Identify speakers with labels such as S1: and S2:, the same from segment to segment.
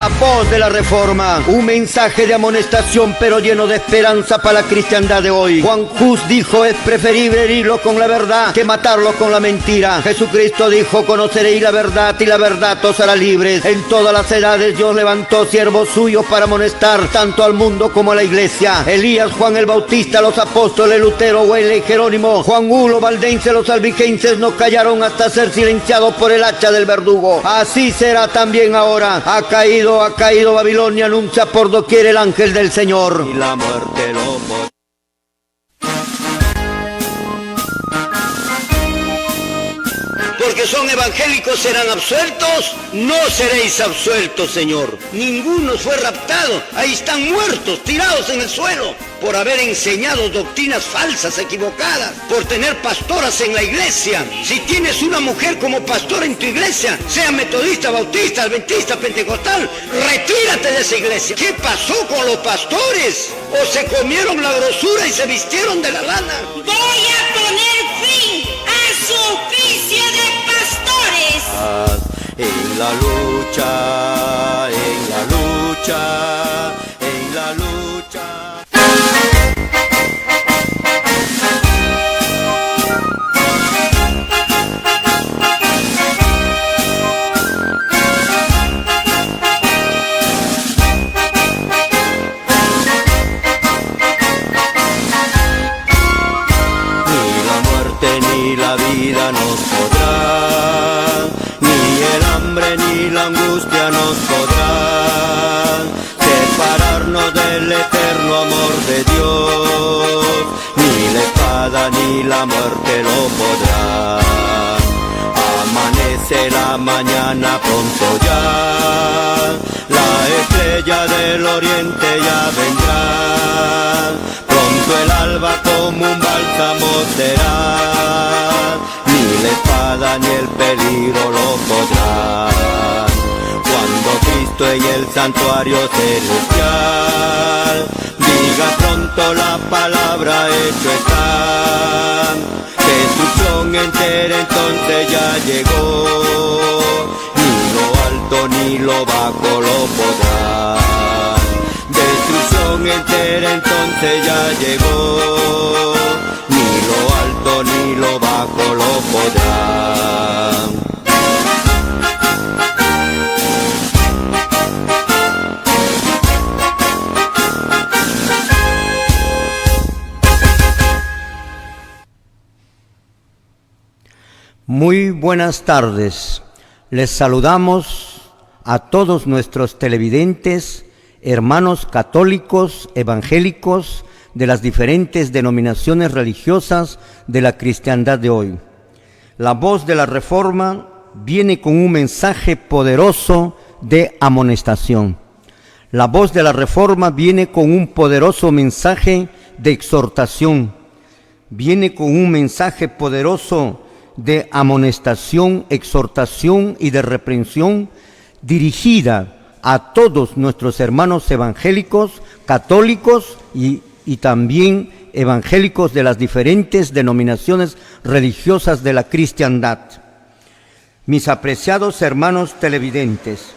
S1: La voz de la Reforma, un mensaje de amonestación pero lleno de esperanza para la cristiandad de hoy. Juan Hus dijo: es preferible herirlo con la verdad que matarlo con la mentira. Jesucristo dijo: conoceréis la verdad y la verdad os hará libres. En todas las edades Dios levantó siervos suyos para amonestar tanto al mundo como a la iglesia. Elías, Juan el Bautista, los apóstoles, Lutero, Wesley, Jerónimo, Juan Hulo, Valdense, los albigenses no callaron hasta ser silenciados por el hacha del verdugo. Así será también ahora. Ha caído Babilonia, anuncia por doquier el ángel del Señor.
S2: Y la muerte lo
S1: Porque son evangélicos serán absueltos, no seréis absueltos, Señor. Ninguno fue raptado, ahí están muertos, tirados en el suelo, por haber enseñado doctrinas falsas, equivocadas, por tener pastoras en la iglesia. Si tienes una mujer como pastora en tu iglesia, sea metodista, bautista, adventista, pentecostal, retírate de esa iglesia. ¿Qué pasó con los pastores? ¿O se comieron la grosura y se vistieron de la lana?
S3: Voy a poner fin a su oficio de pastores.
S2: En la lucha, en la lucha, en la lucha. Ni la vida nos podrá, ni el hambre ni la angustia nos podrá separarnos del eterno amor de Dios, ni la espada ni la muerte lo podrá. Amanece la mañana pronto ya, la estrella del oriente ya vendrá, pronto el alba como un bálsamo será, ni la espada ni el peligro lo podrán. Cuando Cristo en el santuario celestial diga pronto la palabra hecho está, destrucción entera entonces ya llegó, ni lo alto ni lo bajo lo podrán. Destrucción entera entonces ya llegó, ni lo alto ni lo bajo lo podrán.
S1: Muy buenas tardes. Les saludamos a todos nuestros televidentes, hermanos católicos, evangélicos, de las diferentes denominaciones religiosas de la cristiandad de hoy. La voz de la Reforma viene con un mensaje poderoso de amonestación. La voz de la Reforma viene con un poderoso mensaje de exhortación. Viene con un mensaje poderoso de amonestación, exhortación y de reprensión dirigida a todos nuestros hermanos evangélicos, católicos y también evangélicos de las diferentes denominaciones religiosas de la cristiandad. Mis apreciados hermanos televidentes,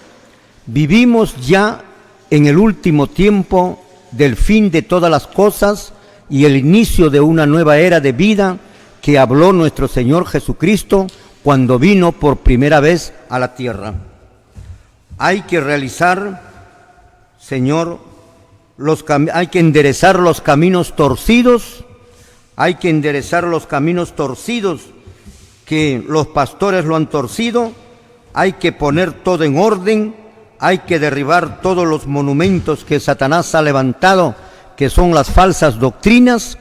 S1: vivimos ya en el último tiempo del fin de todas las cosas y el inicio de una nueva era de vida que habló nuestro Señor Jesucristo cuando vino por primera vez a la tierra. Hay que realizar, Señor, hay que enderezar los caminos torcidos, hay que enderezar los caminos torcidos que los pastores lo han torcido, hay que poner todo en orden, hay que derribar todos los monumentos que Satanás ha levantado, que son las falsas doctrinas,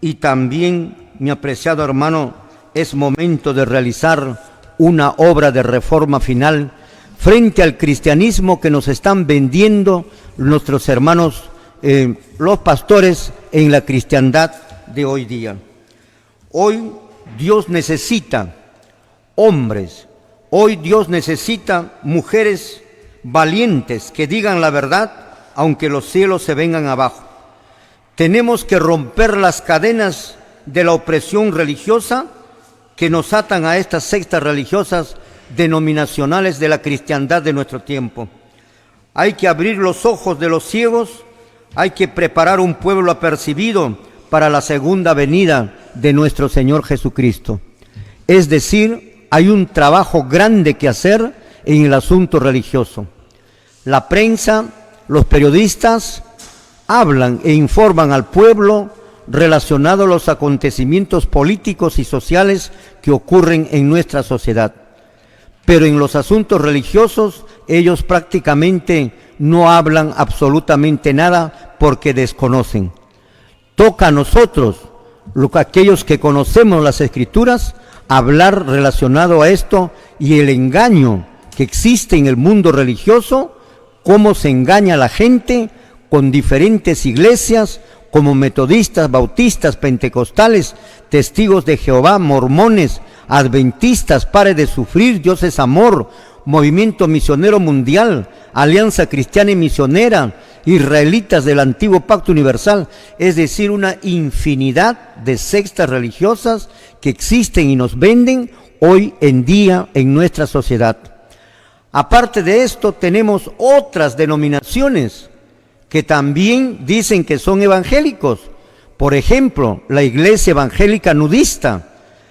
S1: y también, mi apreciado hermano, es momento de realizar una obra de reforma final frente al cristianismo que nos están vendiendo nuestros hermanos, los pastores en la cristiandad de hoy día. Hoy Dios necesita hombres, hoy Dios necesita mujeres valientes que digan la verdad aunque los cielos se vengan abajo. Tenemos que romper las cadenas de la opresión religiosa que nos atan a estas sectas religiosas denominacionales de la cristiandad de nuestro tiempo. Hay que abrir los ojos de los ciegos, hay que preparar un pueblo apercibido para la segunda venida de nuestro Señor Jesucristo. Es decir, hay un trabajo grande que hacer en el asunto religioso. La prensa, los periodistas hablan e informan al pueblo relacionado a los acontecimientos políticos y sociales que ocurren en nuestra sociedad. Pero en los asuntos religiosos ellos prácticamente no hablan absolutamente nada porque desconocen. Toca a nosotros, aquellos que conocemos las Escrituras, hablar relacionado a esto y el engaño que existe en el mundo religioso, cómo se engaña a la gente con diferentes iglesias como metodistas, bautistas, pentecostales, testigos de Jehová, mormones, adventistas, Pare de Sufrir, Dios es Amor, Movimiento Misionero Mundial, Alianza Cristiana y Misionera, israelitas del Antiguo Pacto Universal, es decir, una infinidad de sectas religiosas que existen y nos venden hoy en día en nuestra sociedad. Aparte de esto, tenemos otras denominaciones que también dicen que son evangélicos. Por ejemplo, la Iglesia Evangélica Nudista,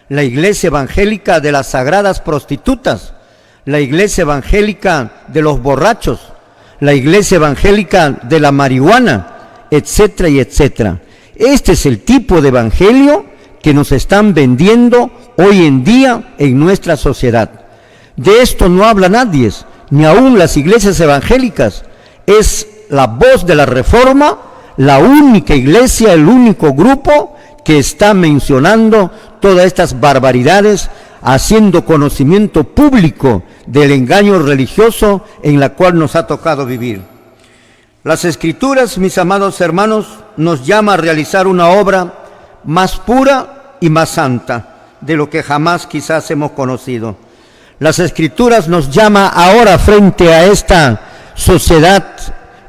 S1: la Iglesia Evangélica de las Sagradas Prostitutas, la Iglesia Evangélica de los Borrachos, la Iglesia Evangélica de la Marihuana, etcétera y etcétera. Este es el tipo de evangelio que nos están vendiendo hoy en día en nuestra sociedad. De esto no habla nadie, ni aún las iglesias evangélicas. Es la Voz de la Reforma, la única iglesia, el único grupo que está mencionando todas estas barbaridades, haciendo conocimiento público del engaño religioso en la cual nos ha tocado vivir. Las Escrituras, mis amados hermanos, nos llama a realizar una obra más pura y más santa de lo que jamás quizás hemos conocido. Las Escrituras nos llama ahora frente a esta sociedad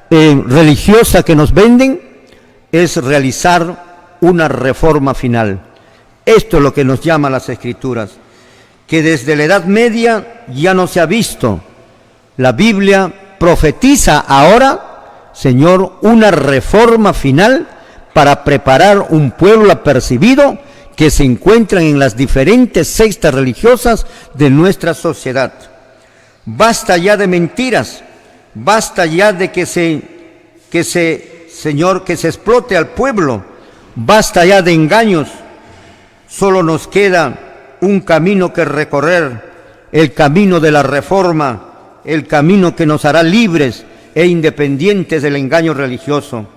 S1: religiosa que nos venden, es realizar una reforma final. Esto es lo que nos llama las Escrituras, que desde la Edad Media ya no se ha visto. La Biblia profetiza ahora, Señor, una reforma final para preparar un pueblo apercibido que se encuentran en las diferentes sectas religiosas de nuestra sociedad. Basta ya de mentiras, basta ya de que se explote al pueblo, basta ya de engaños. Solo nos queda un camino que recorrer, el camino de la reforma, el camino que nos hará libres e independientes del engaño religioso.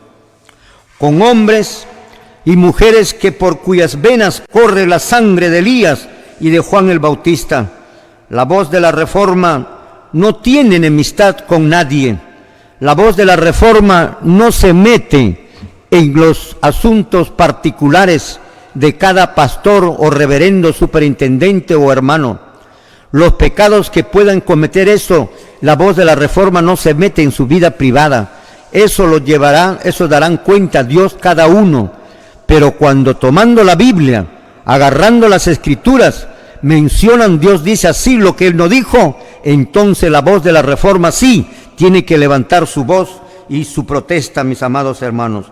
S1: Con hombres y mujeres que por cuyas venas corre la sangre de Elías y de Juan el Bautista. La Voz de la Reforma no tiene enemistad con nadie. La Voz de la Reforma no se mete en los asuntos particulares de cada pastor o reverendo, superintendente o hermano. Los pecados que puedan cometer la Voz de la Reforma no se mete en su vida privada. Eso darán cuenta a Dios cada uno. Pero cuando tomando la Biblia, agarrando las Escrituras, mencionan, Dios dice así lo que Él no dijo, entonces la Voz de la Reforma sí tiene que levantar su voz y su protesta, mis amados hermanos.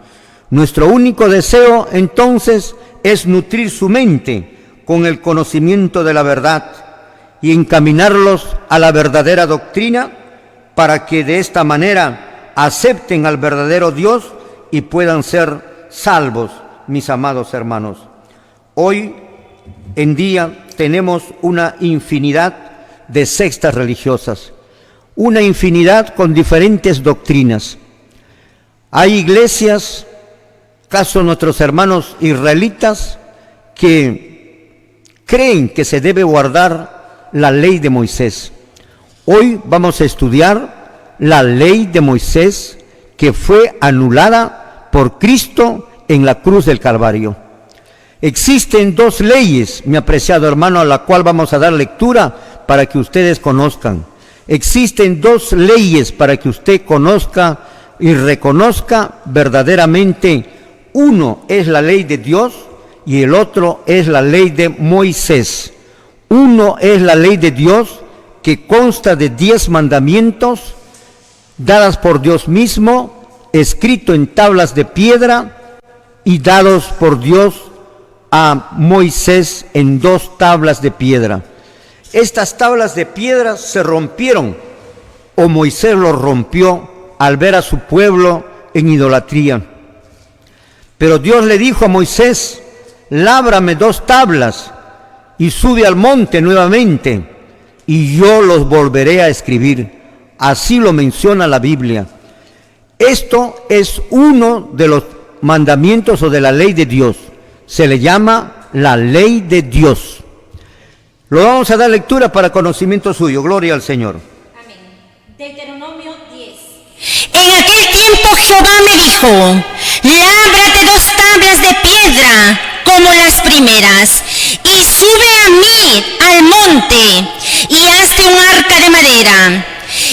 S1: Nuestro único deseo entonces es nutrir su mente con el conocimiento de la verdad y encaminarlos a la verdadera doctrina para que de esta manera acepten al verdadero Dios y puedan ser salvos, mis amados hermanos. Hoy en día tenemos una infinidad de sectas religiosas, una infinidad con diferentes doctrinas. Hay iglesias, caso nuestros hermanos israelitas, que creen que se debe guardar la ley de Moisés. Hoy vamos a estudiar la ley de Moisés que fue anulada por Cristo en la cruz del Calvario. Existen dos leyes, mi apreciado hermano, a la cual vamos a dar lectura para que ustedes conozcan. Existen dos leyes para que usted conozca y reconozca verdaderamente. Uno es la ley de Dios y el otro es la ley de Moisés. Uno es la ley de Dios que consta de 10 mandamientos dadas por Dios mismo, escrito en tablas de piedra y dados por Dios a Moisés en 2 tablas de piedra. Estas tablas de piedra se rompieron, o Moisés los rompió al ver a su pueblo en idolatría. Pero Dios le dijo a Moisés: lábrame 2 tablas y sube al monte nuevamente, y yo los volveré a escribir. Así lo menciona la Biblia. Esto es uno de los mandamientos o de la ley de Dios. Se le llama la ley de Dios. Lo vamos a dar lectura para conocimiento suyo. Gloria al Señor.
S3: Amén. Deuteronomio 10. En aquel tiempo Jehová me dijo: lábrate 2 tablas de piedra como las primeras, y sube a mí al monte, y hazte un arca de madera,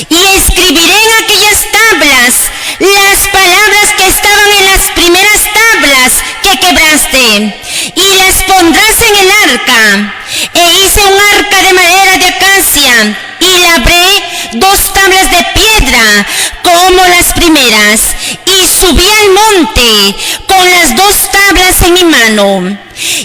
S3: y escribiré en aquellas tablas las palabras que estaban en las primeras tablas que quebraste, y las pondrás en el arca. E hice un arca de madera de acacia, y labré 2 tablas de piedra como las primeras, y subí al monte con las 2 tablas en mi mano,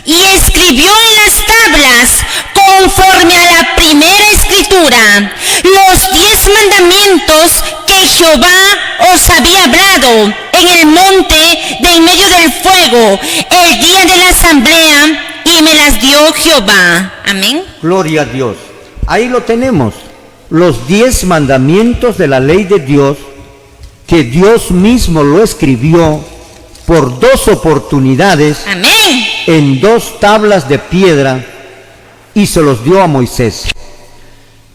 S3: y escribió en las tablas, conforme a la primera escritura, los 10 mandamientos que Jehová os había hablado en el monte de en medio del fuego, el día de la asamblea, y me las dio Jehová. Amén.
S1: Gloria a Dios. Ahí lo tenemos, los 10 mandamientos de la ley de Dios, que Dios mismo lo escribió por 2 oportunidades.
S3: Amén.
S1: En 2 tablas de piedra, y se los dio a Moisés.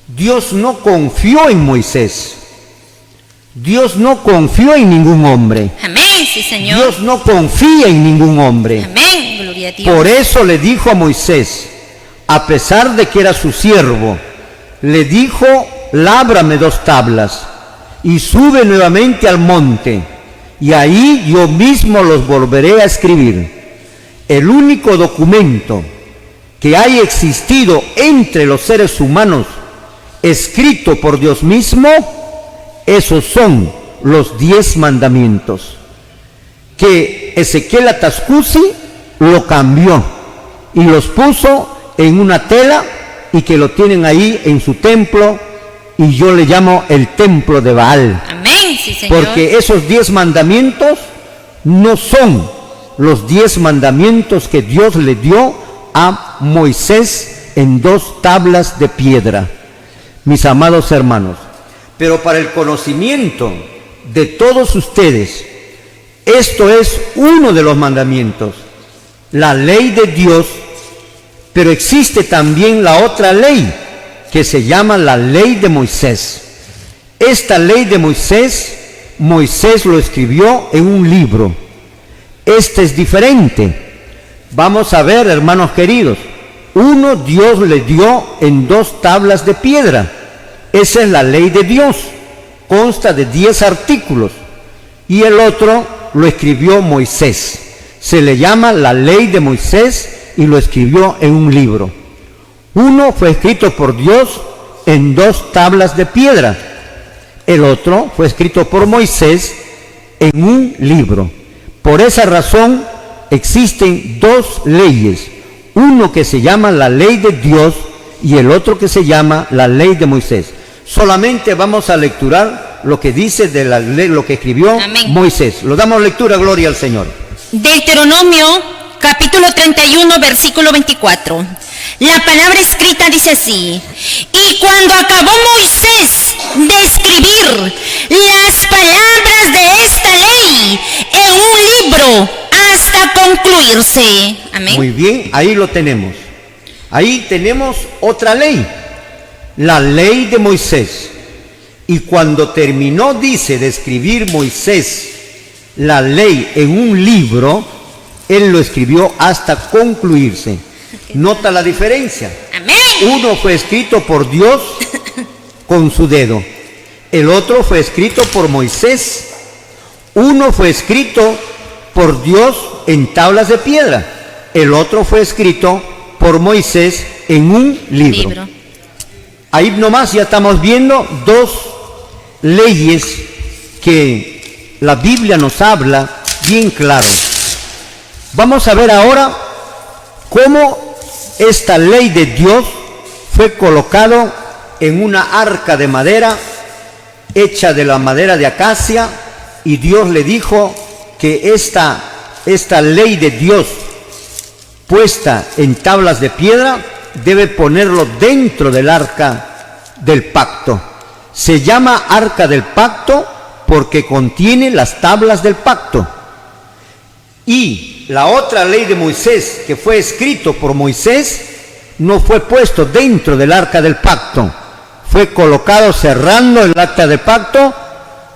S1: Dios no confió en Moisés. Dios no confió en ningún hombre.
S3: Amén, sí, Señor.
S1: Dios no confía en ningún hombre.
S3: Amén, gloria a Dios.
S1: Por eso le dijo a Moisés, a pesar de que era su siervo, le dijo: lábrame 2 tablas y sube nuevamente al monte, y ahí yo mismo los volveré a escribir. El único documento que haya existido entre los seres humanos, escrito por Dios mismo, esos son los 10 mandamientos, que Ezequiel Atascusi lo cambió y los puso en una tela, y que lo tienen ahí en su templo, y yo le llamo el templo de Baal.
S3: Amén, sí, Señor.
S1: Porque esos 10 mandamientos no son los 10 mandamientos que Dios le dio a Moisés en 2 tablas de piedra, mis amados hermanos. Pero para el conocimiento de todos ustedes, esto es uno de los mandamientos, la ley de Dios. Pero existe también la otra ley, que se llama la ley de Moisés. Esta ley de Moisés, Moisés lo escribió en un libro. Este es diferente. Vamos a ver, hermanos queridos. Uno Dios le dio en 2 tablas de piedra. Esa es la ley de Dios. Consta de 10 artículos. Y el otro lo escribió Moisés. Se le llama la ley de Moisés, y lo escribió en un libro. Uno fue escrito por Dios en 2 tablas de piedra. El otro fue escrito por Moisés en un libro. Por esa razón existen 2 leyes. Uno que se llama la ley de Dios y el otro que se llama la ley de Moisés. Solamente vamos a lecturar lo que dice de la ley, lo que escribió
S3: Amén.
S1: Moisés. Lo damos lectura, gloria al Señor.
S3: Deuteronomio capítulo 31, versículo 24. La palabra escrita dice así: y cuando acabó Moisés de escribir las palabras de esta ley en un libro hasta concluirse. Amén.
S1: Muy bien, ahí lo tenemos. Ahí tenemos otra ley, la ley de Moisés. Y cuando terminó, dice, de escribir Moisés la ley en un libro, él lo escribió hasta concluirse. ¿Nota la diferencia?
S3: Amén.
S1: Uno fue escrito por Dios con su dedo. El otro fue escrito por Moisés. Uno fue escrito por Dios en tablas de piedra. El otro fue escrito por Moisés en un libro. Ahí nomás ya estamos viendo 2 leyes que la Biblia nos habla bien claro. Vamos a ver ahora cómo esta ley de Dios fue colocado en una arca de madera hecha de la madera de acacia, y Dios le dijo que esta ley de Dios puesta en tablas de piedra debe ponerlo dentro del arca del pacto. Se llama arca del pacto porque contiene las tablas del pacto. Y la otra ley de Moisés, que fue escrito por Moisés, no fue puesto dentro del arca del pacto. Fue colocado cerrando el arca del pacto.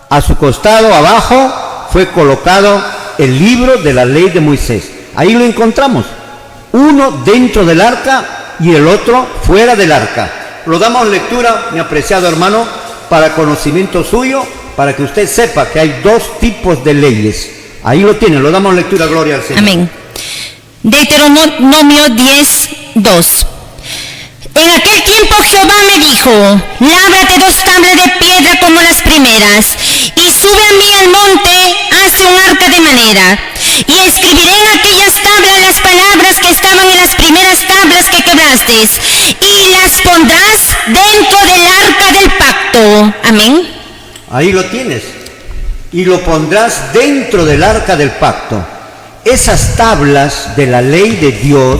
S1: A su costado abajo fue colocado el libro de la ley de Moisés. Ahí lo encontramos. Uno dentro del arca y el otro fuera del arca. Lo damos lectura, mi apreciado hermano, para conocimiento suyo, para que usted sepa que hay dos tipos de leyes. Ahí lo tiene, lo damos lectura, gloria al Señor.
S3: Amén. Deuteronomio 10:2. En aquel tiempo Jehová me dijo, lábrate 2 tablas de piedra como las primeras, y sube a mí al monte, hace un arca de madera, y escribiré en aquellas tablas las palabras que estaban en las primeras tablas que quebraste, y las pondrás dentro del arca del pacto. Amén.
S1: Ahí lo tienes. Y lo pondrás dentro del arca del pacto. Esas tablas de la ley de Dios,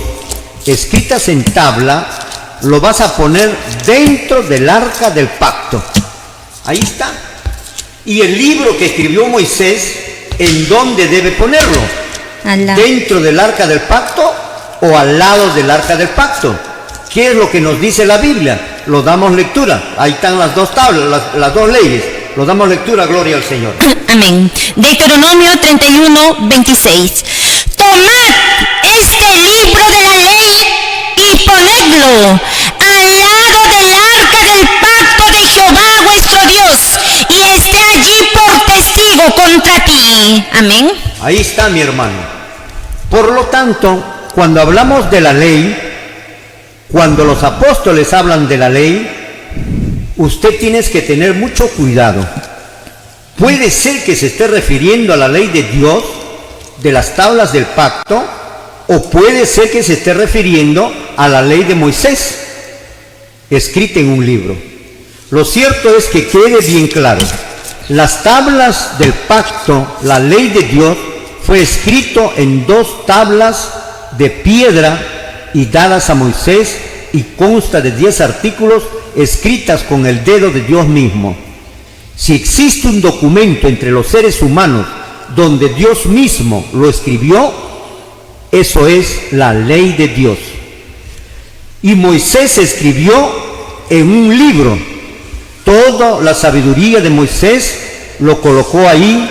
S1: escritas en tabla, lo vas a poner dentro del arca del pacto. Ahí está. Y el libro que escribió Moisés, ¿en dónde debe ponerlo? ¿Dentro del arca del pacto o al lado del arca del pacto? ¿Qué es lo que nos dice la Biblia? Lo damos lectura. Ahí están las dos tablas, las dos leyes. Lo damos lectura, gloria al Señor.
S3: Amén. Deuteronomio 31:26. Tomad este libro de la ley y ponedlo al lado del arca del pacto de Jehová vuestro Dios, y esté allí por testigo contra ti. Amén.
S1: Ahí está, mi hermano. Por lo tanto, cuando hablamos de la ley, cuando los apóstoles hablan de la ley, usted tiene que tener mucho cuidado. Puede ser que se esté refiriendo a la ley de Dios, de las tablas del pacto, o puede ser que se esté refiriendo a la ley de Moisés, escrita en un libro. Lo cierto es que quede bien claro, las tablas del pacto, la ley de Dios, fue escrito en 2 tablas de piedra y dadas a Moisés, y consta de 10 artículos escritas con el dedo de Dios mismo. Si existe un documento entre los seres humanos donde Dios mismo lo escribió, eso es la ley de Dios. Y Moisés escribió en un libro. Toda la sabiduría de Moisés lo colocó ahí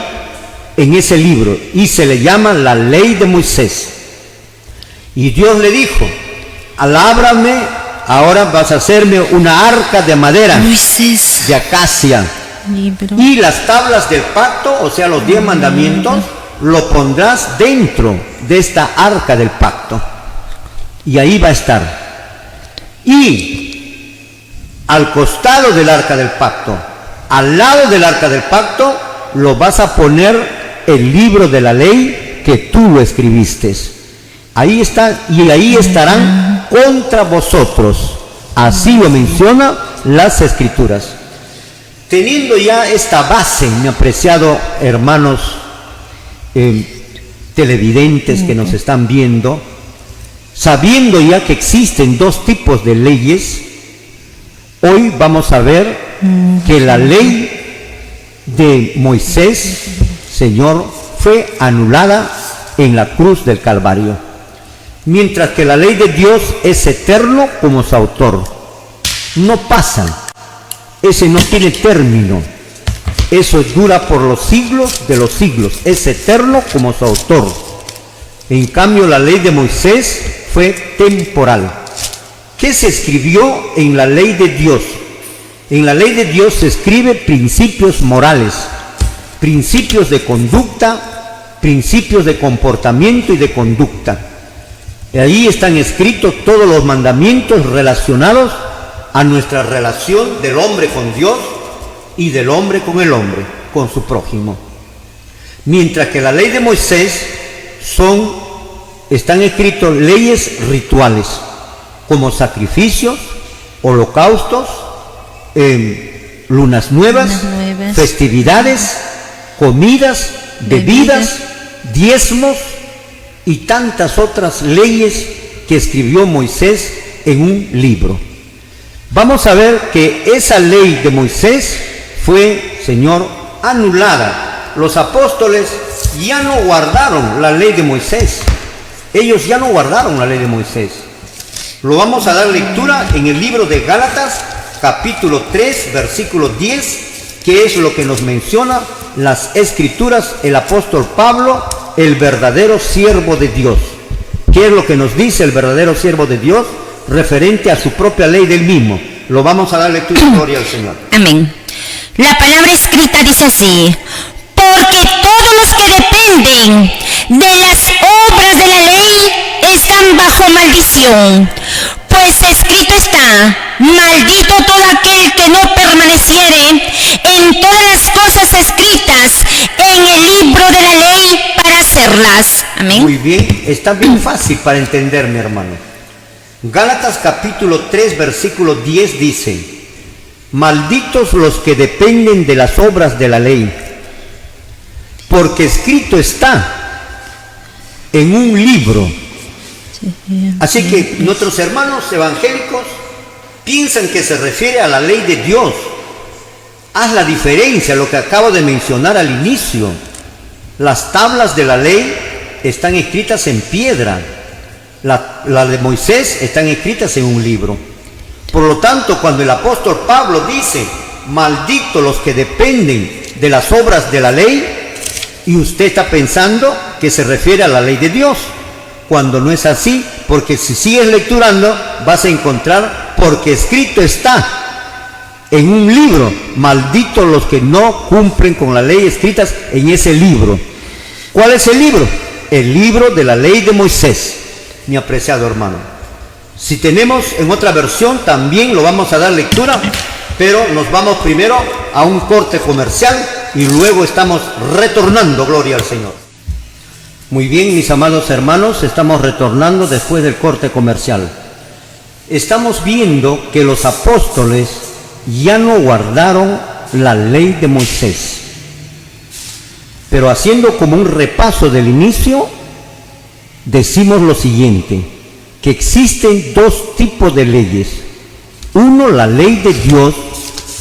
S1: en ese libro y se le llama la ley de Moisés. Y Dios le dijo, alábrame, ahora vas a hacerme una arca de madera,
S3: Moisés.
S1: de acacia.
S3: Libro.
S1: Y las tablas del pacto, o sea, los 10 mandamientos, lo pondrás dentro de esta arca del pacto. Y ahí va a estar. Y al costado del arca del pacto, al lado del arca del pacto, lo vas a poner el libro de la ley que tú lo escribiste. Ahí está, y ahí estarán contra vosotros. Así lo menciona las Escrituras. Teniendo ya esta base, mi apreciado hermanos televidentes que nos están viendo, sabiendo ya que existen 2 tipos de leyes, hoy vamos a ver que la ley de Moisés, Señor, fue anulada en la cruz del Calvario, mientras que la ley de Dios es eterno como su autor. No pasa. Ese no tiene término. Eso dura por los siglos de los siglos. Es eterno como su autor. En cambio, la ley de Moisés fue temporal. ¿Qué se escribió en la ley de Dios? En la ley de Dios se escribe principios morales, principios de conducta, principios de comportamiento y de conducta. Y ahí están escritos todos los mandamientos relacionados a nuestra relación del hombre con Dios y del hombre con el hombre, con su prójimo. Mientras que la ley de Moisés están escritos leyes rituales, como sacrificios, holocaustos, lunas nuevas, festividades, comidas, bebidas, diezmos y tantas otras leyes que escribió Moisés en un libro. Vamos a ver que esa ley de Moisés fue, Señor, anulada. Los apóstoles ya no guardaron la ley de Moisés. Ellos ya no guardaron la ley de Moisés. Lo vamos a dar lectura en el libro de Gálatas, capítulo 3, versículo 10, que es lo que nos menciona las escrituras, el apóstol Pablo, el verdadero siervo de Dios. ¿Qué es lo que nos dice el verdadero siervo de Dios referente a su propia ley del mismo? Lo vamos a dar lectura, gloria al Señor.
S3: Amén. La palabra escrita dice así: porque todos los que dependen de las obras de la ley están bajo maldición. Pues escrito está: maldito todo aquel que no permaneciere en todas las cosas escritas en el libro de la ley para hacerlas. Amén.
S1: Muy bien, está bien fácil para entender, mi hermano. Gálatas capítulo 3, versículo 10 dice: malditos los que dependen de las obras de la ley, porque escrito está en un libro. Así que nuestros hermanos evangélicos piensan que se refiere a la ley de Dios. Haz la diferencia, lo que acabo de mencionar al inicio. Las tablas de la ley están escritas en piedra. La de Moisés están escritas en un libro. Por lo tanto, cuando el apóstol Pablo dice: malditos los que dependen de las obras de la ley, y usted está pensando que se refiere a la ley de Dios, cuando no es así, porque si sigues lecturando vas a encontrar: porque escrito está en un libro, malditos los que no cumplen con la ley escritas en ese libro. ¿Cuál es el libro? El libro de la ley de Moisés, mi apreciado hermano. Si tenemos en otra versión también lo vamos a dar lectura, pero nos vamos primero a un corte comercial y luego estamos retornando, gloria al Señor. Muy bien, mis amados hermanos, estamos retornando después del corte comercial. Estamos viendo que los apóstoles ya no guardaron la ley de Moisés. Pero haciendo como un repaso del inicio, decimos lo siguiente: que existen dos tipos de leyes. Uno, la ley de Dios,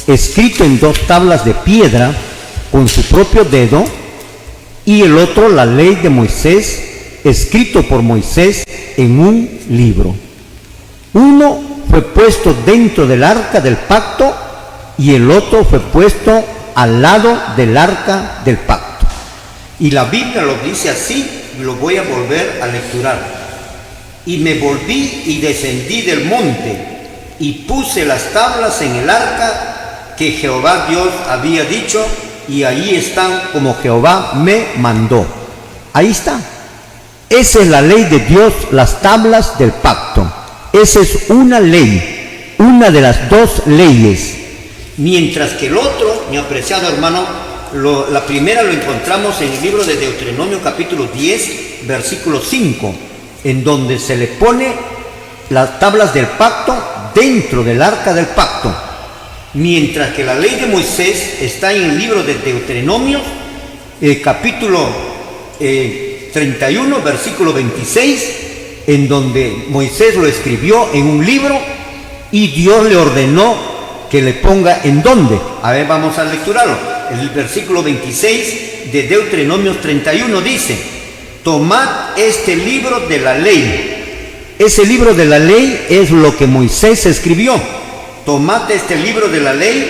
S1: escrito en dos tablas de piedra con su propio dedo, y el otro, la ley de Moisés, escrito por Moisés en un libro. Uno fue puesto dentro del arca del pacto y el otro fue puesto al lado del arca del pacto. Y la Biblia lo dice así, y lo voy a volver a lecturar. Y me volví y descendí del monte y puse las tablas en el arca que Jehová Dios había dicho, y ahí están como Jehová me mandó. Ahí está. Esa es la ley de Dios, las tablas del pacto. Esa es una ley, una de las dos leyes. Mientras que el otro, mi apreciado hermano, la primera lo encontramos en el libro de Deuteronomio capítulo 10, versículo 5, en donde se le pone las tablas del pacto dentro del arca del pacto. Mientras que la ley de Moisés está en el libro de Deuteronomio, capítulo 31, versículo 26, en donde Moisés lo escribió en un libro y Dios le ordenó que le ponga en dónde. A ver, vamos a lecturarlo. El versículo 26 de Deuteronomio 31 dice: tomad este libro de la ley. Ese libro de la ley es lo que Moisés escribió. Tomad este libro de la ley,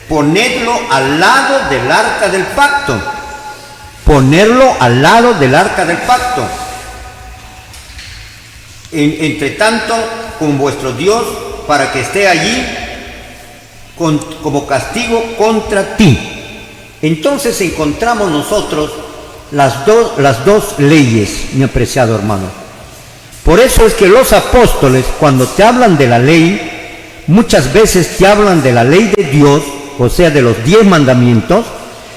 S1: ponedlo al lado del arca del pacto. Ponerlo al lado del arca del pacto. Entre tanto, con vuestro Dios, para que esté allí como castigo contra ti. Entonces encontramos nosotros las dos leyes, mi apreciado hermano. Por eso es que los apóstoles, cuando te hablan de la ley, muchas veces te hablan de la ley de Dios, o sea, de los 10 mandamientos,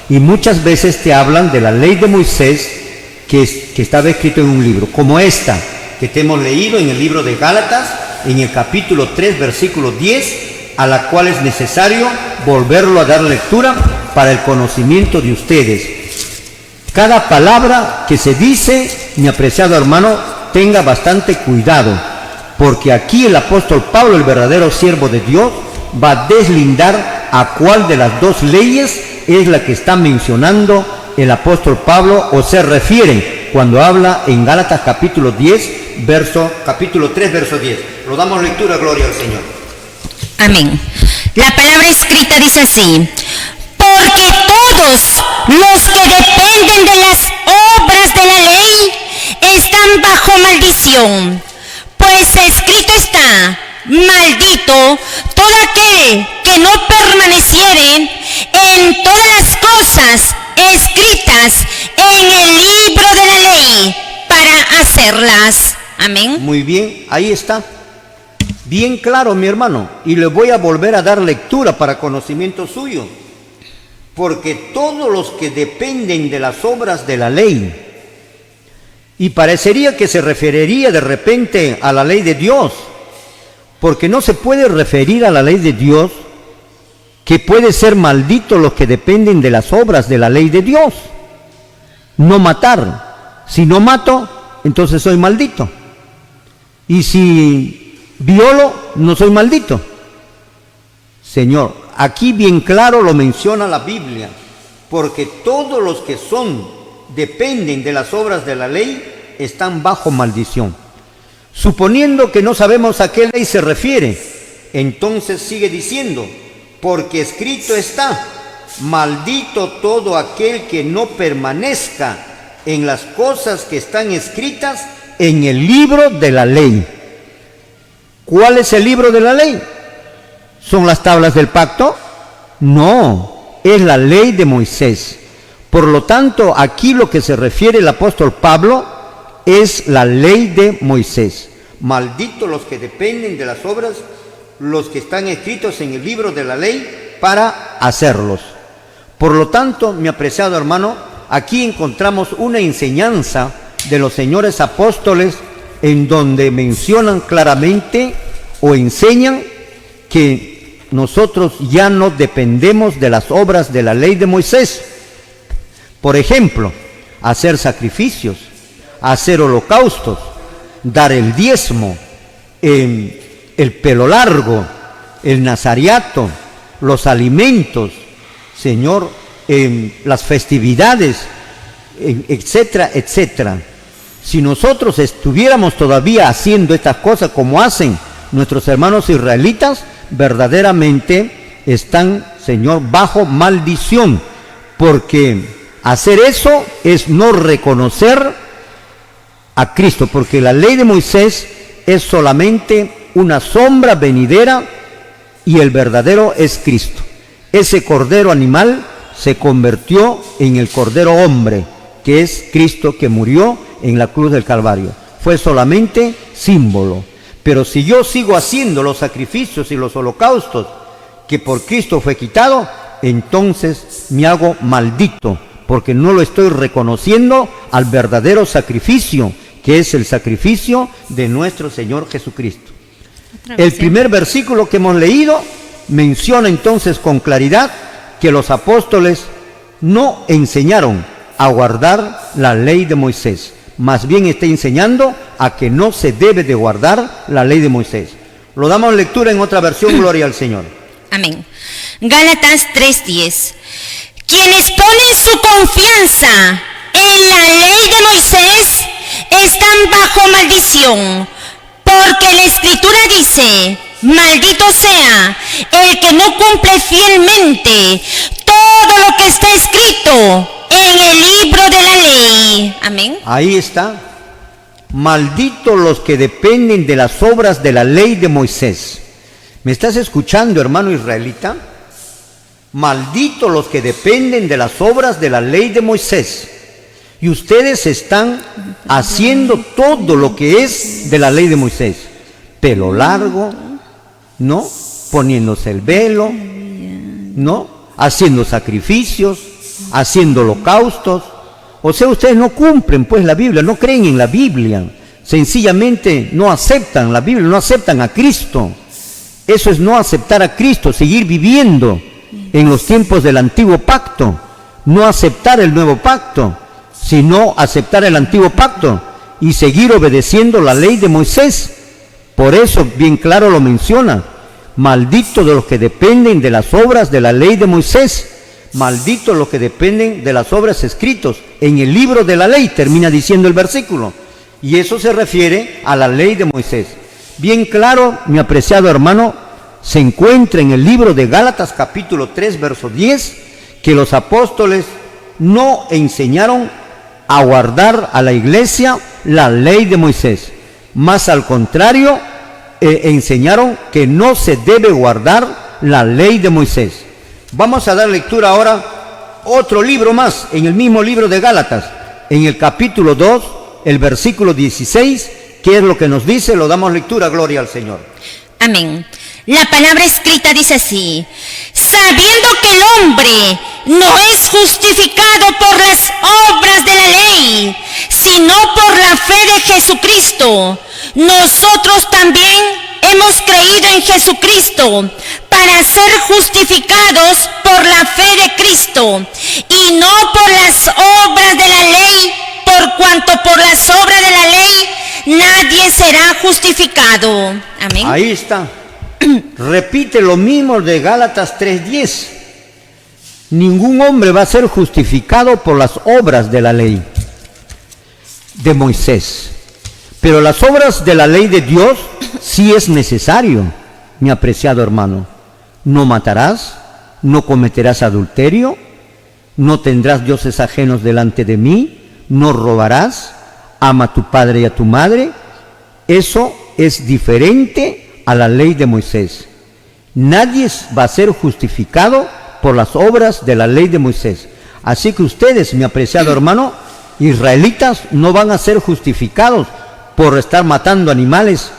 S1: Y muchas veces te hablan de la ley de Moisés que estaba escrito en un libro, como esta que te hemos leído en el libro de Gálatas, en el capítulo 3, versículo 10, a la cual es necesario volverlo a dar lectura para el conocimiento de ustedes. Cada palabra que se dice, mi apreciado hermano, tenga bastante cuidado, porque aquí el apóstol Pablo, el verdadero siervo de Dios, va a deslindar a cuál de las dos leyes es la que está mencionando el apóstol Pablo o se refiere cuando habla en Gálatas capítulo 10, capítulo 3, verso 10. Lo damos lectura, gloria al Señor.
S3: Amén. La palabra escrita dice así: porque todos los que dependen de las obras de la ley están bajo maldición, pues escrito está: maldito todo aquel que no permaneciere en todas las cosas escritas en el libro de la ley para hacerlas. Amén.
S1: Muy bien, ahí está. Bien claro, mi hermano, y le voy a volver a dar lectura para conocimiento suyo. Porque todos los que dependen de las obras de la ley, y parecería que se referiría de repente a la ley de Dios, porque no se puede referir a la ley de Dios que puede ser maldito los que dependen de las obras de la ley de Dios. No matar. Si no mato, entonces soy maldito. Y si violo, no soy maldito. Señor, aquí bien claro lo menciona la Biblia, porque todos los que dependen de las obras de la ley, están bajo maldición. Suponiendo que no sabemos a qué ley se refiere, entonces sigue diciendo, porque escrito está: maldito todo aquel que no permanezca en las cosas que están escritas en el libro de la ley. ¿Cuál es el libro de la ley? ¿Son las tablas del pacto? No, es la ley de Moisés. Por lo tanto, aquí lo que se refiere el apóstol Pablo es la ley de Moisés. Malditos los que dependen de las obras, los que están escritos en el libro de la ley para hacerlos. Por lo tanto, mi apreciado hermano, aquí encontramos una enseñanza de los señores apóstoles en donde mencionan claramente o enseñan que nosotros ya no dependemos de las obras de la ley de Moisés. Por ejemplo, hacer sacrificios, hacer holocaustos, dar el diezmo, el pelo largo, el nazariato, los alimentos, Señor, las festividades, etcétera, etcétera. Si nosotros estuviéramos todavía haciendo estas cosas como hacen nuestros hermanos israelitas, verdaderamente están, Señor, bajo maldición, porque hacer eso es no reconocer a Cristo, porque la ley de Moisés es solamente una sombra venidera y el verdadero es Cristo. Ese cordero animal se convirtió en el cordero hombre, que es Cristo, que murió en la cruz del Calvario. Fue solamente símbolo. Pero si yo sigo haciendo los sacrificios y los holocaustos que por Cristo fue quitado, entonces me hago maldito, porque no lo estoy reconociendo al verdadero sacrificio, que es el sacrificio de nuestro Señor Jesucristo. El primer versículo que hemos leído menciona entonces con claridad que los apóstoles no enseñaron a guardar la ley de Moisés, más bien está enseñando a que no se debe de guardar la ley de Moisés. Lo damos lectura en otra versión, gloria al Señor.
S3: Amén. Gálatas 3:10. Quienes ponen su confianza en la ley de Moisés están bajo maldición, porque la Escritura dice: maldito sea el que no cumple fielmente todo lo que está escrito en el libro de la ley. Amén.
S1: Ahí está. Malditos los que dependen de las obras de la ley de Moisés. ¿Me estás escuchando, hermano israelita? Malditos los que dependen de las obras de la ley de Moisés. Y ustedes están haciendo todo lo que es de la ley de Moisés. Pelo largo, ¿no? Poniéndose el velo, ¿no? Haciendo sacrificios, haciendo holocaustos. O sea, ustedes no cumplen pues la Biblia, no creen en la Biblia, sencillamente no aceptan la Biblia, no aceptan a Cristo. Eso es no aceptar a Cristo, seguir viviendo en los tiempos del antiguo pacto, no aceptar el nuevo pacto, sino aceptar el antiguo pacto y seguir obedeciendo la ley de Moisés. Por eso bien claro lo menciona: malditos de los que dependen de las obras de la ley de Moisés, malditos los que dependen de las obras escritas en el libro de la ley, termina diciendo el versículo, y eso se refiere a la ley de Moisés. Bien claro, mi apreciado hermano, se encuentra en el libro de Gálatas capítulo 3 verso 10, que los apóstoles no enseñaron a guardar a la iglesia la ley de Moisés, más al contrario, enseñaron que no se debe guardar la ley de Moisés. Vamos a dar lectura ahora otro libro más, en el mismo libro de Gálatas, en el capítulo 2, el versículo 16, ¿qué es lo que nos dice? Lo damos lectura, gloria al Señor.
S3: Amén. La palabra escrita dice así: sabiendo que el hombre no es justificado por las obras de la ley, sino por la fe de Jesucristo, nosotros también hemos creído en Jesucristo para ser justificados por la fe de Cristo y no por las obras de la ley, por cuanto por las obras de la ley nadie será justificado. Amén.
S1: Ahí está. Repite lo mismo de Gálatas 3:10. Ningún hombre va a ser justificado por las obras de la ley de Moisés. Pero las obras de la ley de Dios sí es necesario, mi apreciado hermano. No matarás, no cometerás adulterio, no tendrás dioses ajenos delante de mí, no robarás, ama a tu padre y a tu madre. Eso es diferente a la ley de Moisés. Nadie va a ser justificado por las obras de la ley de Moisés. Así que ustedes, mi apreciado hermano, israelitas, no van a ser justificados por estar matando animales,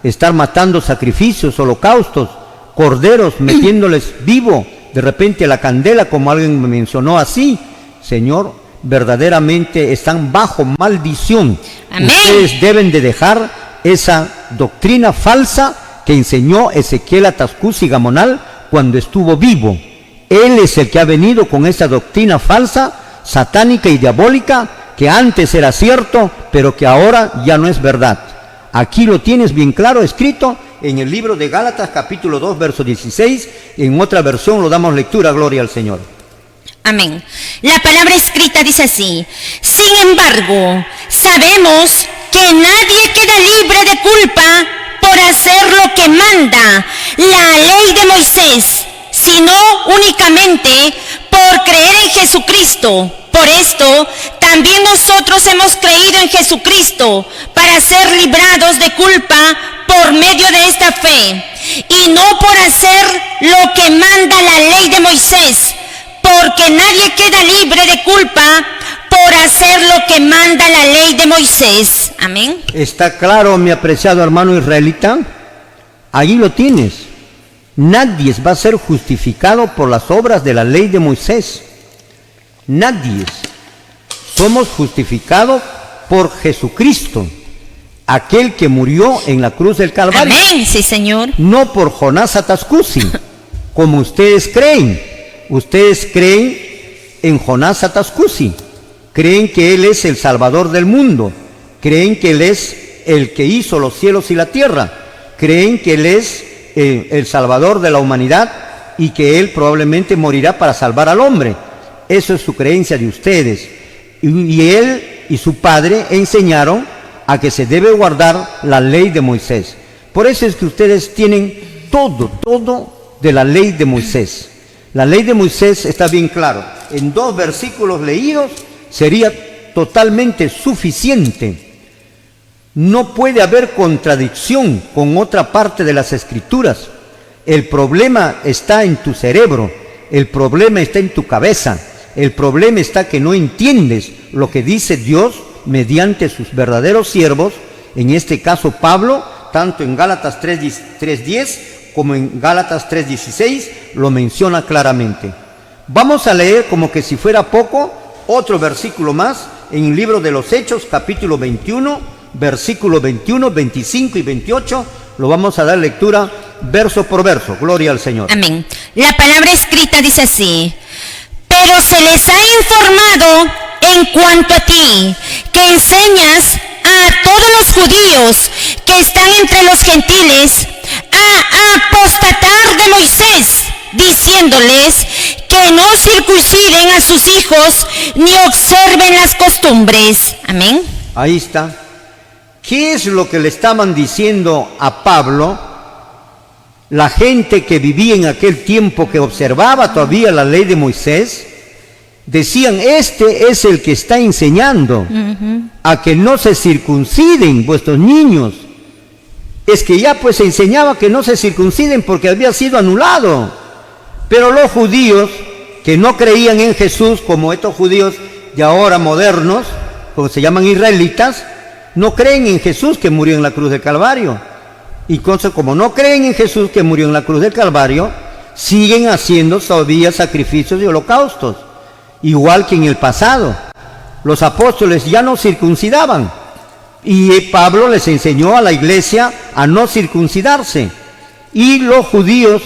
S1: estar matando sacrificios, holocaustos, corderos, metiéndoles vivo de repente a la candela, como alguien me mencionó así. Señor, verdaderamente están bajo maldición.
S3: Amén.
S1: Ustedes deben de dejar esa doctrina falsa que enseñó Ezequiel Atascusi Gamonal cuando estuvo vivo. Él es el que ha venido con esa doctrina falsa, satánica y diabólica, que antes era cierto, pero que ahora ya no es verdad. Aquí lo tienes bien claro escrito en el libro de Gálatas capítulo 2 verso 16, en otra versión lo damos lectura, gloria al Señor.
S3: Amén. La palabra escrita dice así: sin embargo, sabemos que nadie queda libre de culpa por hacer lo que manda la ley de Moisés, sino únicamente por creer en Jesucristo. Por esto, también nosotros hemos creído en Jesucristo para ser librados de culpa por medio de esta fe, y no por hacer lo que manda la ley de Moisés, porque nadie queda libre de culpa por hacer lo que manda la ley de Moisés. Amén.
S1: ¿Está claro, mi apreciado hermano israelita? Allí lo tienes. Nadie va a ser justificado por las obras de la ley de Moisés. Nadie. Somos justificados por Jesucristo, aquel que murió en la cruz del Calvario.
S3: Amén, sí, Señor.
S1: No por Jonás Atascusi, como ustedes creen. Ustedes creen en Jonás Atascusi. Creen que él es el Salvador del mundo. Creen que él es el que hizo los cielos y la tierra. Creen que él es el Salvador de la humanidad y que él probablemente morirá para salvar al hombre. Eso es su creencia de ustedes. Y él y su padre enseñaron a que se debe guardar la ley de Moisés. Por eso es que ustedes tienen todo de la ley de Moisés. La ley de Moisés está bien claro. En 2 versículos leídos sería totalmente suficiente. No puede haber contradicción con otra parte de las Escrituras. El problema está en tu cerebro, el problema está en tu cabeza, el problema está que no entiendes lo que dice Dios mediante sus verdaderos siervos, en este caso Pablo, tanto en Gálatas 3:10 como en Gálatas 3:16 lo menciona claramente. Vamos a leer como que si fuera poco otro versículo más en el libro de los Hechos, capítulo 21, versículos 21, 25 y 28. Lo vamos a dar lectura verso por verso. Gloria al Señor.
S3: Amén. La palabra escrita dice así: pero se les ha informado en cuanto a ti, que enseñas a todos los judíos que están entre los gentiles a apostatar de Moisés, diciéndoles que no circunciden a sus hijos ni observen las costumbres. Amén.
S1: Ahí está. ¿Qué es lo que le estaban diciendo a Pablo? La gente que vivía en aquel tiempo, que observaba todavía la ley de Moisés, decían: este es el que está enseñando a que no se circunciden vuestros niños. Es que ya pues se enseñaba que no se circunciden porque había sido anulado. Pero los judíos que no creían en Jesús, como estos judíos de ahora modernos, como se llaman israelitas, no creen en Jesús que murió en la cruz del Calvario. Y como no creen en Jesús que murió en la cruz del Calvario, siguen haciendo todavía sacrificios y holocaustos, igual que en el pasado. Los apóstoles ya no circuncidaban, y Pablo les enseñó a la iglesia a no circuncidarse, y los judíos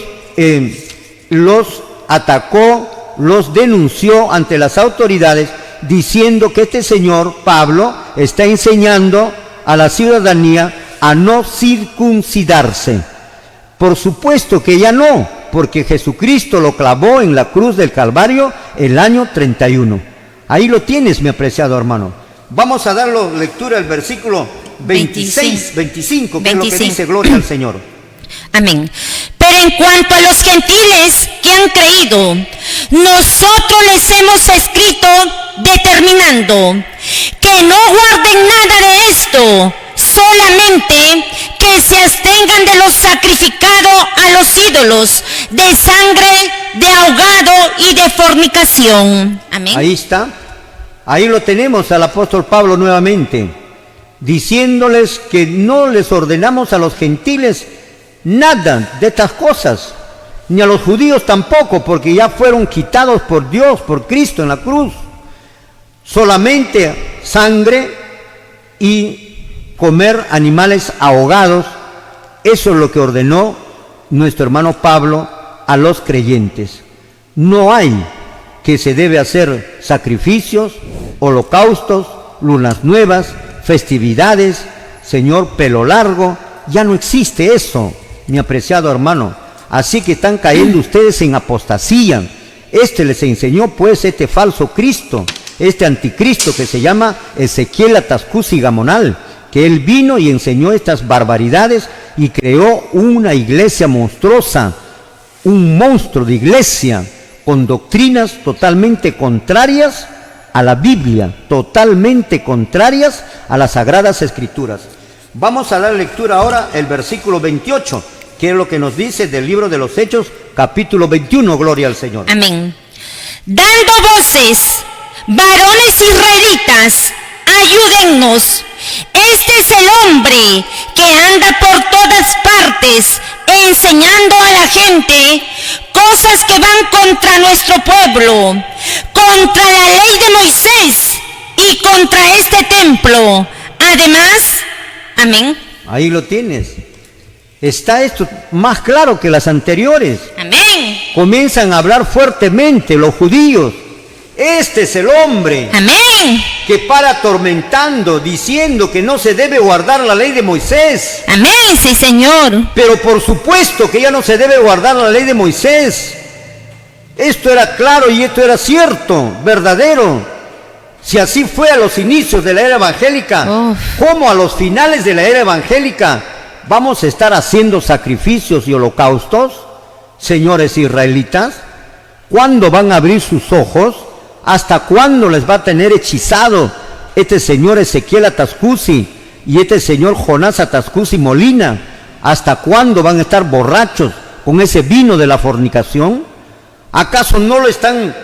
S1: los atacó, los denunció ante las autoridades, diciendo que este señor Pablo está enseñando a la ciudadanía a no circuncidarse. Por supuesto que ya no, porque Jesucristo lo clavó en la cruz del Calvario el año 31. Ahí lo tienes, mi apreciado hermano. Vamos a dar lectura al versículo 25, que es lo que dice. Gloria al Señor.
S3: Amén. Pero en cuanto a los gentiles que han creído, nosotros les hemos escrito determinando que no guarden nada de esto, solamente que se abstengan de lo sacrificado a los ídolos, de sangre, de ahogado y de fornicación. Amén.
S1: Ahí está. Ahí lo tenemos al apóstol Pablo nuevamente, diciéndoles que no les ordenamos a los gentiles nada de estas cosas, ni a los judíos tampoco, porque ya fueron quitados por Dios, por Cristo en la cruz. Solamente sangre y comer animales ahogados. Eso es lo que ordenó nuestro hermano Pablo a los creyentes. No hay que se debe hacer sacrificios, holocaustos, lunas nuevas, festividades, Señor pelo largo. Ya no existe eso, mi apreciado hermano. Así que están cayendo ustedes en apostasía. Les enseñó pues este falso Cristo, este anticristo que se llama Ezequiel Atascusi Gamonal, que él vino y enseñó estas barbaridades y creó una iglesia monstruosa, un monstruo de iglesia con doctrinas totalmente contrarias a la Biblia, totalmente contrarias a las Sagradas Escrituras. Vamos a dar lectura ahora el versículo 28, que es lo que nos dice del libro de los Hechos, capítulo 21, gloria al Señor.
S3: Amén. Dando voces, varones israelitas, ayúdennos. Este es el hombre que anda por todas partes enseñando a la gente cosas que van contra nuestro pueblo, contra la ley de Moisés y contra este templo. Además, amén. Ahí
S1: lo tienes. Está esto más claro que las anteriores.
S3: Amén.
S1: Comienzan a hablar fuertemente los judíos. Este es el hombre.
S3: Amén.
S1: Que para atormentando, diciendo que no se debe guardar la ley de Moisés.
S3: Amén, sí, Señor.
S1: Pero por supuesto que ya no se debe guardar la ley de Moisés. Esto era claro y esto era cierto, verdadero. Si así fue a los inicios de la era evangélica, ¿cómo a los finales de la era evangélica vamos a estar haciendo sacrificios y holocaustos? Señores israelitas, ¿cuándo van a abrir sus ojos? ¿Hasta cuándo les va a tener hechizado este señor Ezequiel Atascusi y este señor Jonás Atascusi Molina? ¿Hasta cuándo van a estar borrachos con ese vino de la fornicación? ¿Acaso no lo están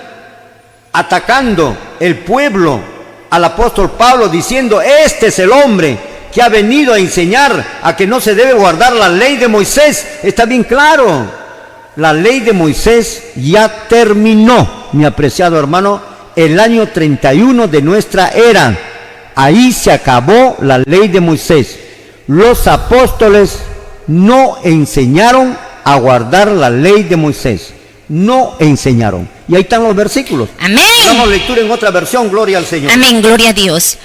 S1: atacando el pueblo al apóstol Pablo diciendo: este es el hombre que ha venido a enseñar a que no se debe guardar la ley de Moisés? Está bien claro. la ley de Moisés ya terminó, mi apreciado hermano, el año 31 de nuestra era. Ahí se acabó la ley de Moisés. Los apóstoles no enseñaron a guardar la ley de Moisés. No enseñaron. Y ahí están los versículos.
S3: Amén.
S1: Damos lectura en otra versión, gloria al Señor.
S3: Amén, gloria a Dios.